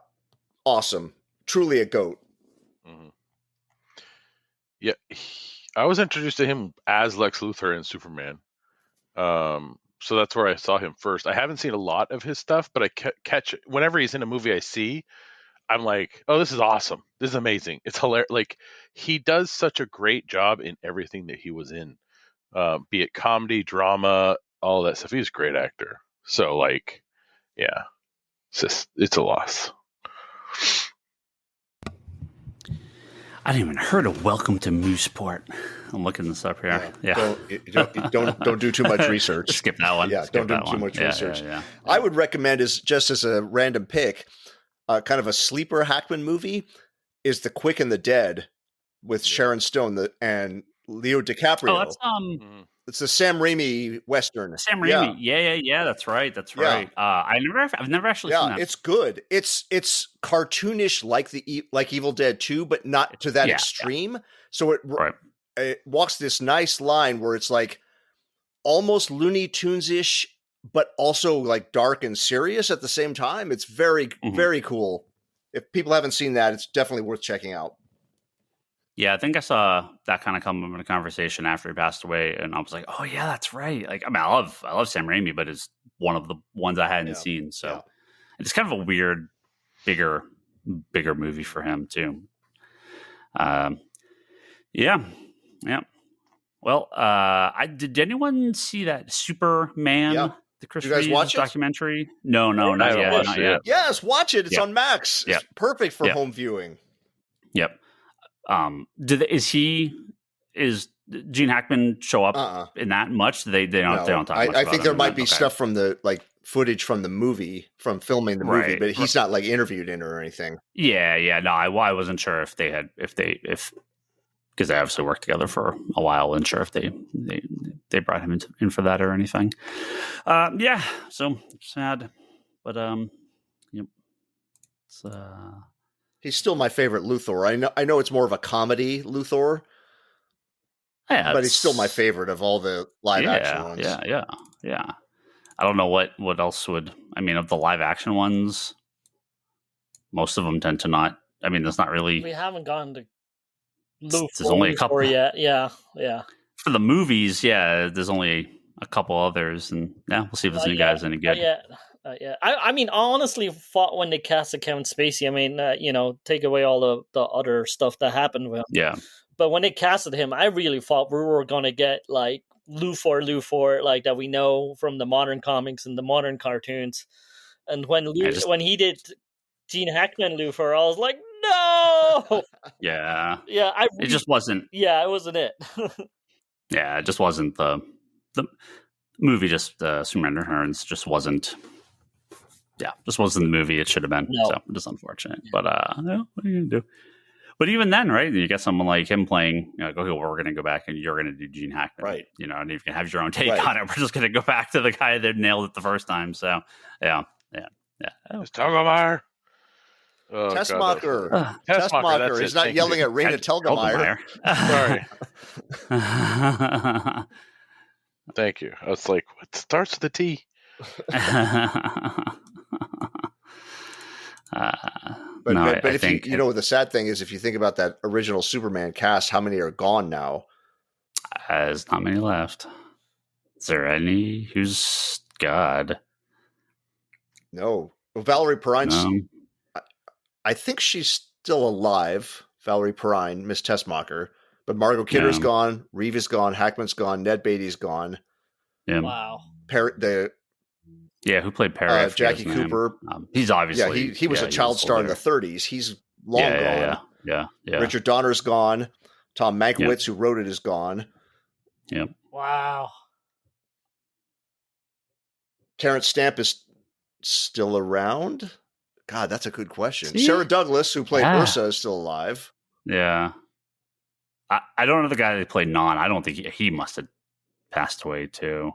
Awesome. Truly a GOAT. Mm-hmm. Yeah. I was introduced to him as Lex Luthor in Superman. So that's where I saw him first. I haven't seen a lot of his stuff, but I catch whenever he's in a movie I see, I'm like, oh, this is awesome. This is amazing. It's hilarious. Like, he does such a great job in everything that he was in, be it comedy, drama, all that stuff. He's a great actor. So, like, yeah, it's a loss. I didn't even heard of Welcome to Mooseport. I'm looking this up here. Yeah. Don't do too much research. Skip that one. Yeah, don't do too much research. Yeah. I would recommend, just as a random pick, kind of a sleeper Hackman movie, is The Quick and the Dead with Sharon Stone and Leo DiCaprio. Oh, that's it's the Sam Raimi Western. Sam Raimi. Yeah. That's right. I've never actually seen that. It's good. It's cartoonish like Evil Dead 2, but not to that extreme. So it walks this nice line where it's like almost Looney Tunes-ish, but also like dark and serious at the same time. It's very, very cool. If people haven't seen that, it's definitely worth checking out. Yeah, I think I saw that kind of come up in a conversation after he passed away, and I was like, "Oh yeah, that's right." Like, I mean, I love Sam Raimi, but it's one of the ones I hadn't seen. So it's kind of a weird, bigger movie for him too. Yeah. Well, did anyone see that Superman? The Chris Reeves documentary? No, not yet. Yes, watch it. It's on Max. It's perfect for home viewing. Yep. Is Gene Hackman show up in that much? They don't talk much about I think there might be stuff from the footage from the movie, from filming the movie, but he's not like interviewed in it or anything. Yeah. No, I wasn't sure if because they obviously worked together for a while, and sure if they brought him in for that or anything. So sad, but it's he's still my favorite Luthor. I know it's more of a comedy Luthor, but he's still my favorite of all the live action ones. Yeah. I don't know what else would. I mean, of the live action ones, most of them tend to not. I mean, there's not really. We haven't gone to Luthor. There's only a couple yet. Yeah. For the movies, there's only a couple others, and we'll see if this new guy's any good. I mean, honestly, thought when they casted Kevin Spacey, I mean, take away all the other stuff that happened with him. Yeah. But when they casted him, I really thought we were going to get like Luthor, like that we know from the modern comics and the modern cartoons. And when he did Gene Hackman Luthor, I was like, no. Yeah. Yeah. It just wasn't. Yeah, it wasn't it. Yeah, it just wasn't the movie. Just Superman Returns just wasn't. Yeah, just wasn't the movie it should have been. No. So just unfortunate. But what are you gonna do? But even then, right? You get someone like him playing. Like, okay, well, we're gonna go back and you're gonna do Gene Hackman, right? And you can have your own take on it. We're just gonna go back to the guy that nailed it the first time. So yeah. It's Togomeyer. Tessmacher. Tessmacher. He's not yelling at Raina Telgemeier. Sorry. Thank you. I was like, what starts with a T? But if you know, the sad thing is, if you think about that original Superman cast, how many are gone now? There's not many left. Is there any? Who's God? No. Well, Valerie Perrine's... I think she's still alive, Valerie Perrine, Miss Tessmacher. But Margot Kidder's gone, Reeve is gone, Hackman's gone, Ned Beatty's gone. Yeah. Wow. Who played Perry? Jackie Cooper. He's obviously... Yeah, he was a child star in the 30s. He's long gone. Yeah. Richard Donner's gone. Tom Mankiewicz, who wrote it, is gone. Yep. Wow. Terrence Stamp is still around? God, that's a good question. Sarah Douglas, who played Ursa, is still alive. Yeah. I don't know the guy that played Non. I don't think he must have passed away too.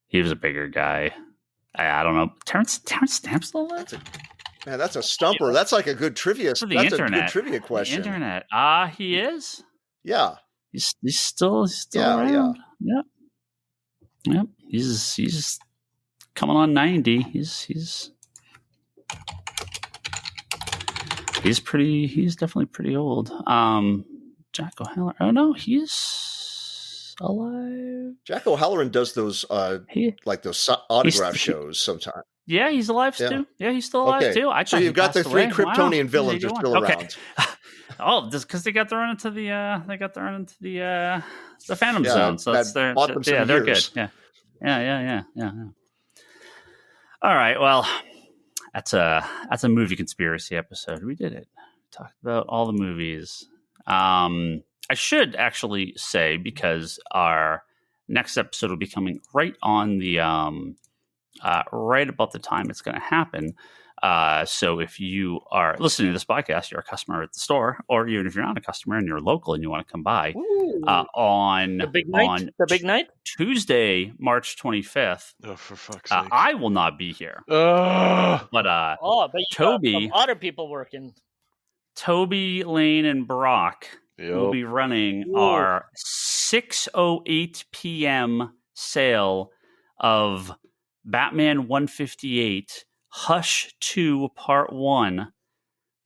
He was a bigger guy. I don't know. Terrence Stamp's still alive? That's a stumper. That's like a good trivia. That's a good trivia question. The internet. He is? Yeah. He's still around. Yeah. Yep. He's coming on 90. He's definitely pretty old. Jack O'Halloran. Oh no, he's alive. Jack O'Halloran does those those autograph shows sometimes. Yeah, he's alive too. Yeah, he's still alive too. So you've got the three Kryptonian villains are still around. Just because they got thrown into the Phantom Zone. So that's they're good. Yeah. All right. Well, that's a movie conspiracy episode. We did it. We talked about all the movies. I should actually say, because our next episode will be coming right on the right about the time it's going to happen. So if you are listening to this podcast, you're a customer at the store, or even if you're not a customer and you're local and you want to come by on the big night, Tuesday, March 25th. Oh, for fuck's sake! I will not be here. But Toby, other people working. Toby, Lane, and Brock will be running our 6:08 p.m. sale of Batman 158. Hush 2 Part 1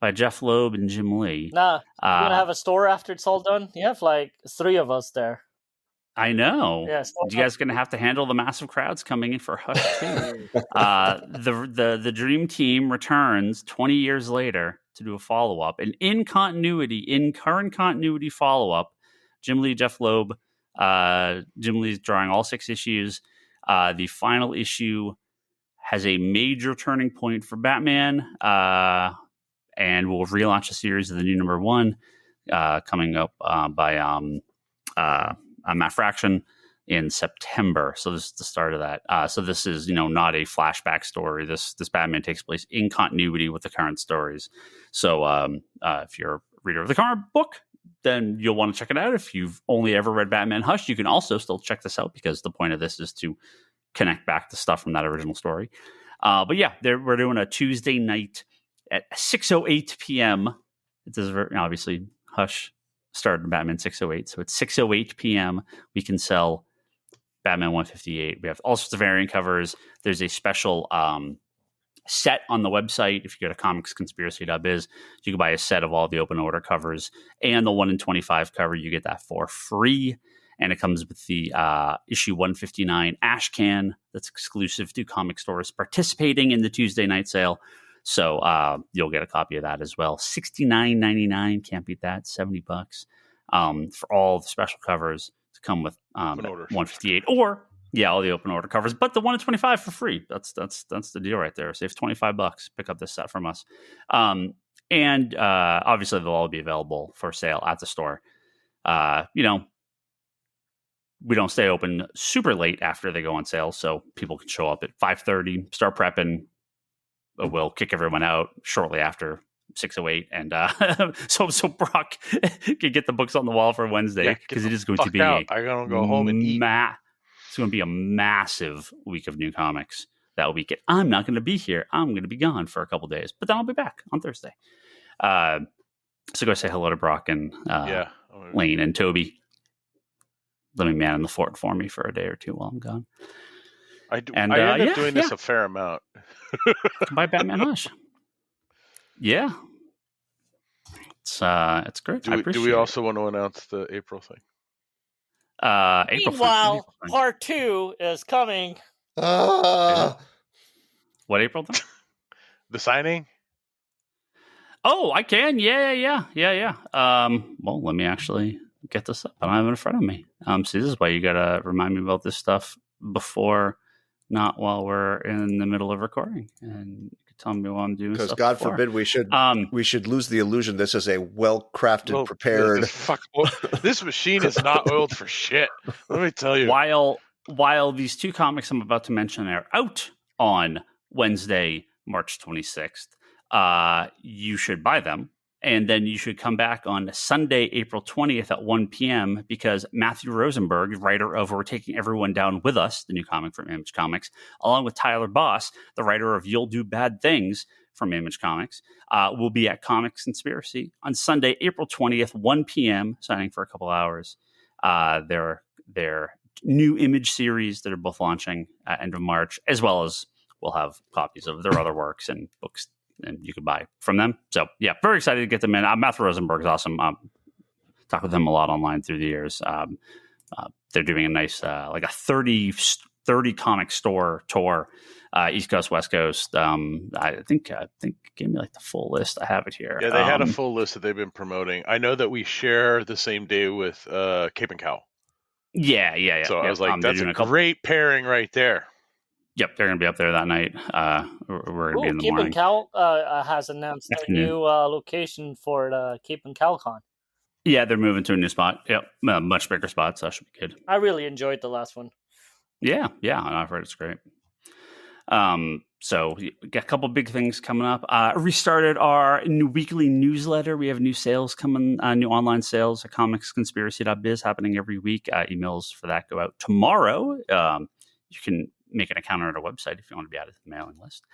by Jeff Loeb and Jim Lee. Nah, you want to have a store after it's all done? You have like 3 of us there. I know. Yeah, you guys going to have to handle the massive crowds coming in for Hush 2. The Dream Team returns 20 years later to do a follow-up. And in current continuity follow-up, Jim Lee, Jeff Loeb, Jim Lee's drawing all 6 issues. The final issue has a major turning point for Batman, and we'll relaunch a series of the new number 1 coming up by Matt Fraction in September. So this is the start of that. So this is not a flashback story. This Batman takes place in continuity with the current stories. So if you're a reader of the comic book, then you'll want to check it out. If you've only ever read Batman Hush, you can also still check this out, because the point of this is to connect back to stuff from that original story. But yeah, we're doing a Tuesday night at 6:08 p.m. It does obviously Hush started in Batman 6:08, so it's 6:08 p.m. We can sell Batman 158. We have all sorts of variant covers. There's a special set on the website. If you go to comicsconspiracy.biz, you can buy a set of all the open order covers, and the 1-in-25 cover. You get that for free. And it comes with the issue 159 ash can that's exclusive to comic stores participating in the Tuesday night sale. So you'll get a copy of that as well. $69.99, can't beat that. $70 for all the special covers to come with 158, or all the open order covers. But the 1-in-25 for free. That's the deal right there. Save $25. Pick up this set from us. And obviously they'll all be available for sale at the store. We don't stay open super late after they go on sale, so people can show up at 5:30, start prepping. We'll kick everyone out shortly after 6:08, and so Brock can get the books on the wall for Wednesday, because it is going to be I'm gonna go home and eat. It's going to be a massive week of new comics. that weekend. I'm not going to be here. I'm going to be gone for a couple days, but then I'll be back on Thursday. So go say hello to Brock and Lane and Toby. Let me man in the fort for me for a day or two while I'm gone. I end up doing this a fair amount. By Batman Hush. Yeah. It's great. Do we also want to announce the April thing? Meanwhile, part 2 is coming. What April thing? The signing? Oh, I can. Yeah. Well, let me actually get this up. I don't have it in front of me. See, this is why you gotta remind me about this stuff before, not while we're in the middle of recording. And you can tell me what I'm doing. Because God forbid we should lose the illusion this is a well-crafted, prepared. This machine is not oiled for shit. Let me tell you. While these 2 comics I'm about to mention are out on Wednesday, March 26th. You should buy them, and then you should come back on Sunday, April 20th at 1 p.m. because Matthew Rosenberg, writer of We're Taking Everyone Down With Us, the new comic from Image Comics, along with Tyler Boss, the writer of You'll Do Bad Things from Image Comics, will be at Comics Conspiracy on Sunday, April 20th, 1 p.m., signing for a couple hours. Their new Image series that are both launching at end of March, as well as we'll have copies of their other works and books and you can buy from them. So yeah, very excited to get them in. Matthew Rosenberg is awesome. Talked with him a lot online through the years. They're doing a nice, like a 30 comic store tour, East Coast, West Coast. I think gave me like the full list. I have it here. Yeah, they had a full list that they've been promoting. I know that we share the same day with Cape and Cowl. Yeah. So I was like, that's a great pairing right there. Yep, they're going to be up there that night. We're going to be in the morning. Cape and Cowl has announced a new location for the Cape and Cowl Con. Yeah, they're moving to a new spot. Yep, a much bigger spot, so that should be good. I really enjoyed the last one. Yeah, I've heard it's great. So we got a couple big things coming up. Restarted our new weekly newsletter. We have new sales coming, new online sales at comicsconspiracy.biz happening every week. Emails for that go out tomorrow. You can make an account on our website if you want to be added to the mailing list.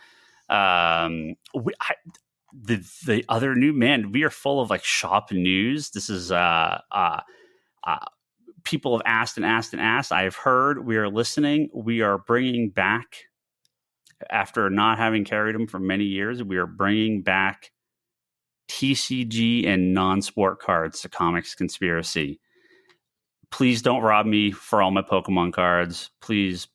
The other new, man, we are full of like shop news. This is people have asked. I've heard, we are listening. We are bringing back, after not having carried them for many years, we are bringing back TCG and non-sport cards to Comics Conspiracy. Please don't rob me for all my Pokemon cards. Please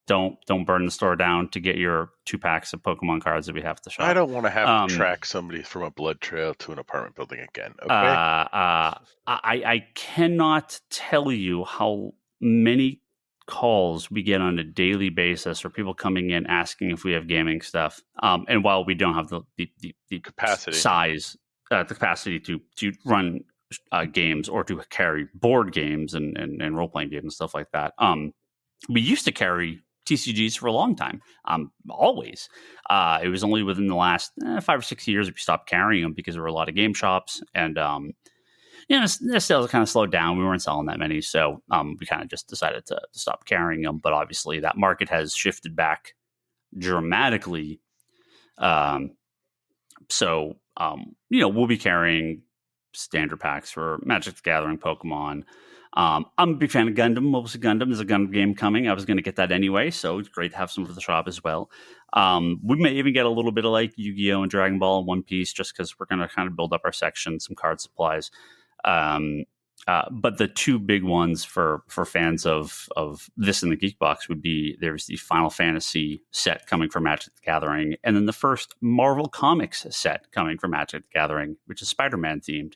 don't burn the store down to get your 2 packs of Pokemon cards that we have to shop. I don't want to have to track somebody from a blood trail to an apartment building again. Okay. I cannot tell you how many calls we get on a daily basis, or people coming in asking if we have gaming stuff. And while we don't have the capacity, the capacity to run games or to carry board games and role playing games and stuff like that, we used to carry TCGs for a long time. Always. It was only within the last 5 or 6 years we stopped carrying them because there were a lot of game shops, and the sales kind of slowed down. We weren't selling that many, so we kind of just decided to stop carrying them. But obviously, that market has shifted back dramatically. So we'll be carrying standard packs for Magic the Gathering, Pokemon. I'm a big fan of Gundam. Mostly Gundam. There's a Gundam game coming. I was going to get that anyway, so it's great to have some for the shop as well. We may even get a little bit of like Yu-Gi-Oh! And Dragon Ball and One Piece, just because we're going to kind of build up our section, some card supplies. But the 2 big ones for fans of this in the Geek Box would be, there's the Final Fantasy set coming from Magic the Gathering, and then the first Marvel Comics set coming from Magic the Gathering, which is Spider-Man themed.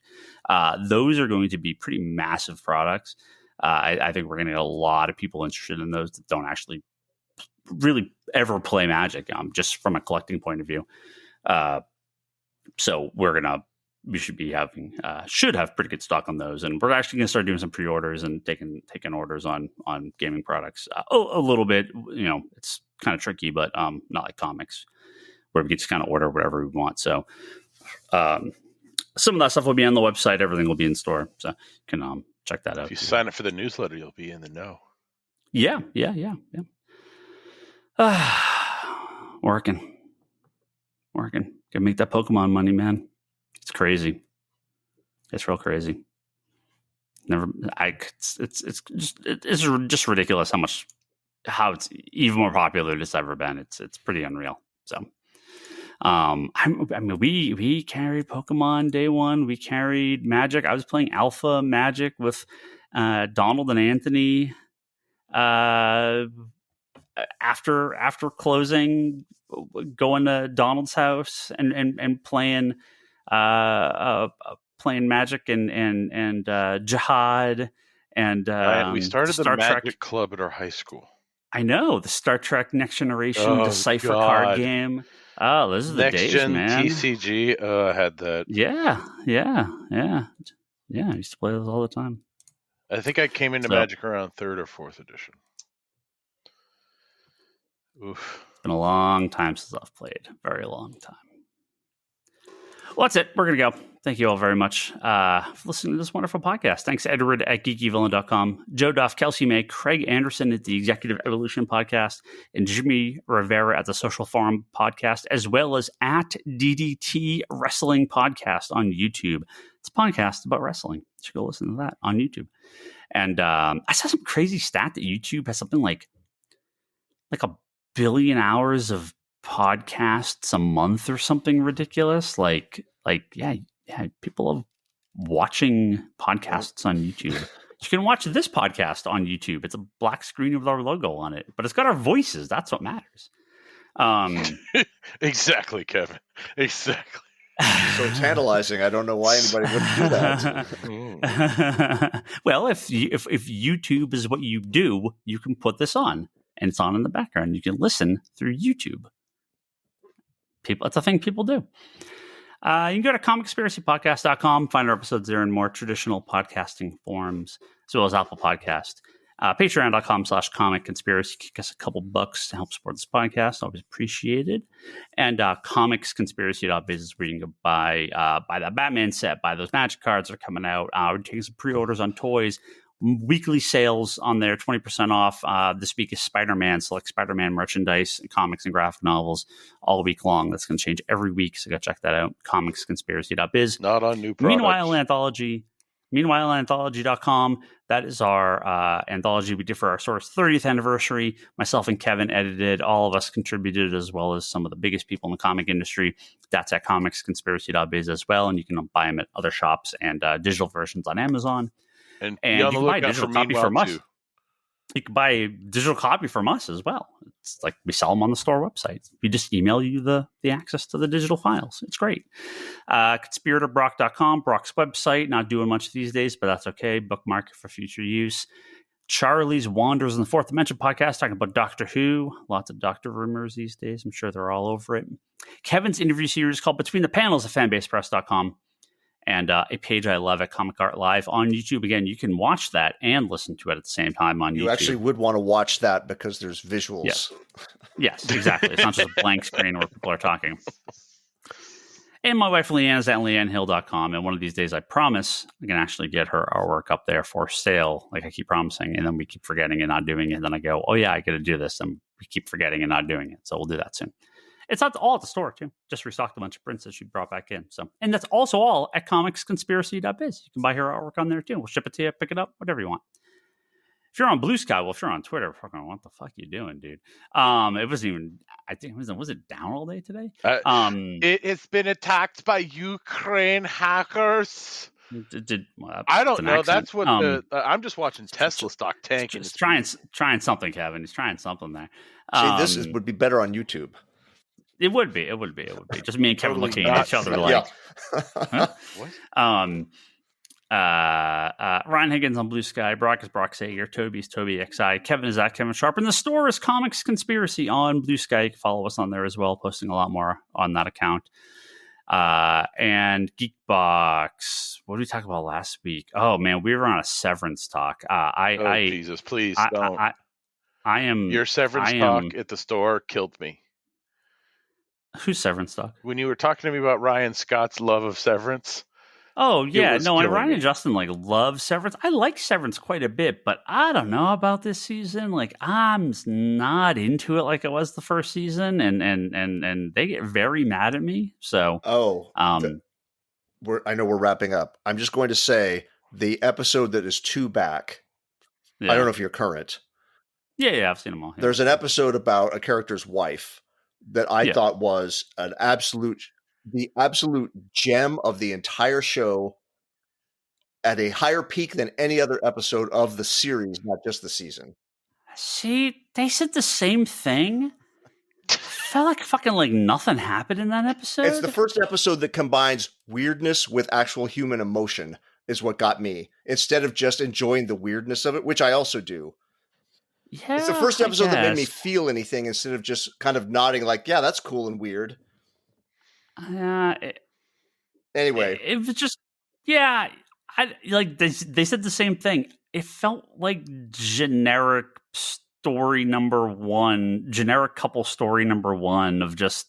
Those are going to be pretty massive products. I think we're going to get a lot of people interested in those that don't actually really ever play Magic, just from a collecting point of view. So we should have pretty good stock on those, and we're actually going to start doing some pre-orders and taking orders on gaming products a little bit. It's kind of tricky, but not like comics where we can just kind of order whatever we want. So some of that stuff will be on the website. Everything will be in store, so you can check that out. If you sign up for the newsletter, you'll be in the know. Yeah. working. Gotta make that Pokemon money, man. It's crazy. It's real crazy. It's just ridiculous how it's even more popular than it's ever been. It's pretty unreal. So, we carried Pokemon day one. We carried Magic. I was playing Alpha Magic with Donald and Anthony. After closing, going to Donald's house and playing playing Magic and Jihad and we started Star the Magic Trek Club at our high school. I know, the Star Trek Next Generation Decipher card game. Oh, those are the Next days, Gen man. TCG. I had that. Yeah. I used to play those all the time. I think I came into Magic around 3rd or 4th edition. Oof. It's been a long time since I've played. Very long time. Well, that's it. We're going to go. Thank you all very much for listening to this wonderful podcast. Thanks, Edward at geekyvillain.com, Joe Duff, Kelsey May, Craig Anderson at the Executive Evolution Podcast, and Jimmy Rivera at the Social Forum Podcast, as well as at DDT Wrestling Podcast on YouTube. It's a podcast about wrestling. You should go listen to that on YouTube. And I saw some crazy stat that YouTube has something like 1 billion hours of podcasts a month or something ridiculous. Yeah, people love watching podcasts on YouTube. You can watch this podcast on YouTube. It's a black screen with our logo on it, but it's got our voices. That's what matters. Exactly, Kevin. Exactly. So tantalizing. I don't know why anybody would do that. Well, if YouTube is what you do, you can put this on, and it's on in the background. You can listen through YouTube. It's a thing people do. You can go to comicconspiracypodcast.com, find our episodes there in more traditional podcasting forms, as well as Apple Podcast. Patreon.com/comicconspiracy. Kick us a couple bucks to help support this podcast. Always appreciated. And comicsconspiracy.biz is where you can go buy that Batman set, buy those Magic cards that are coming out. We're taking some pre-orders on toys. Weekly sales on there, 20% off. This week is Spider-Man, select Spider-Man merchandise, comics and graphic novels all week long. That's going to change every week, so go check that out. Comicsconspiracy.biz. Not on new products. Meanwhile, Anthology.com. That is our anthology we did for our Source 30th anniversary. Myself and Kevin edited. All of us contributed, as well as some of the biggest people in the comic industry. That's at comicsconspiracy.biz as well, and you can buy them at other shops and digital versions on Amazon. And you can buy a digital copy from us. You can buy a digital copy from us as well. It's like we sell them on the store website. We just email you the access to the digital files. It's great. Conspiratorbrock.com, Brock's website. Not doing much these days, but that's okay. Bookmark it for future use. Charlie's Wanders in the Fourth Dimension podcast, talking about Doctor Who. Lots of Doctor rumors these days. I'm sure they're all over it. Kevin's interview series called Between the Panels at fanbasepress.com. And a page I love at Comic Art Live on YouTube. Again, you can watch that and listen to it at the same time on YouTube. You actually would want to watch that because there's visuals. Yes, exactly. It's not just a blank screen where people are talking. And my wife Leanne is at leannehill.com. And one of these days, I promise I can actually get her artwork up there for sale, like I keep promising. And then we keep forgetting and not doing it. And then I go, oh yeah, I got to do this. And we keep forgetting and not doing it. So we'll do that soon. It's not all at the store, too. Just restocked a bunch of prints that she brought back in. And that's also all at comicsconspiracy.biz. You can buy her artwork on there, too. We'll ship it to you, pick it up, whatever you want. If you're on Blue Sky, if you're on Twitter, fucking what the fuck you doing, dude? It wasn't even, I think, was it down all day today? It's been attacked by Ukraine hackers. I don't know. Accent. That's what I'm just watching Tesla stock tank. Just trying something, Kevin. He's trying something there. See, would be better on YouTube. It would be. Just me and Kevin looking at each other like, huh? What? Ryan Higgins on Blue Sky. Brock is Brock Sager. Toby is Toby XI. Kevin is at Kevin Sharp. And the store is Comics Conspiracy on Blue Sky. You can follow us on there as well, posting a lot more on that account. And Geekbox. What did we talk about last week? Oh, man, we were on a Severance talk. Jesus, please don't. I am. Your Severance talk at the store killed me. Who's Severance talk? When you were talking to me about Ryan Scott's love of Severance, Oh yeah, no, and Ryan and Justin like love Severance. I like Severance quite a bit, but I don't know about this season. Like I'm not into it like it was the first season, and they get very mad at me. So I know we're wrapping up. I'm just going to say the episode that is 2 back. Yeah. I don't know if you're current. Yeah, I've seen them all. Yeah. There's an episode about a character's wife that I thought was the absolute gem of the entire show at a higher peak than any other episode of the series, not just the season. See, they said the same thing. Felt like fucking like nothing happened in that episode. It's the first episode that combines weirdness with actual human emotion is what got me, instead of just enjoying the weirdness of it, which I also do. Yeah, it's the first episode that made me feel anything instead of just kind of nodding like, yeah, that's cool and weird. Anyway. It was just, yeah, they said the same thing. It felt like generic story number one, generic couple story number one of just,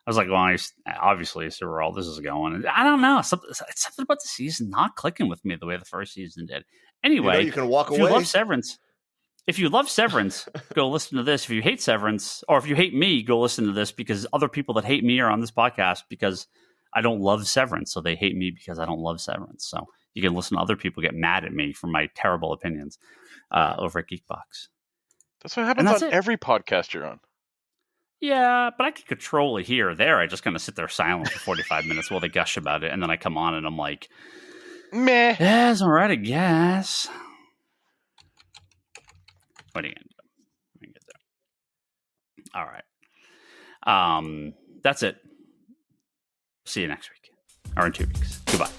I was like, well, obviously, so where all this is going. I don't know. Something about the season not clicking with me the way the first season did. Anyway, you can walk away. If you love Severance, go listen to this. If you hate Severance, or if you hate me, go listen to this, because other people that hate me are on this podcast because I don't love Severance. So they hate me because I don't love Severance. So you can listen to other people get mad at me for my terrible opinions over at Geekbox. That's what happens on every podcast you're on. Yeah, but I can control it here or there. I just kind of sit there silent for 45 minutes while they gush about it. And then I come on and I'm like, meh. Yeah, it's all right, I guess. What are you going to do? All right. That's it. See you next week. Or in 2 weeks. Goodbye.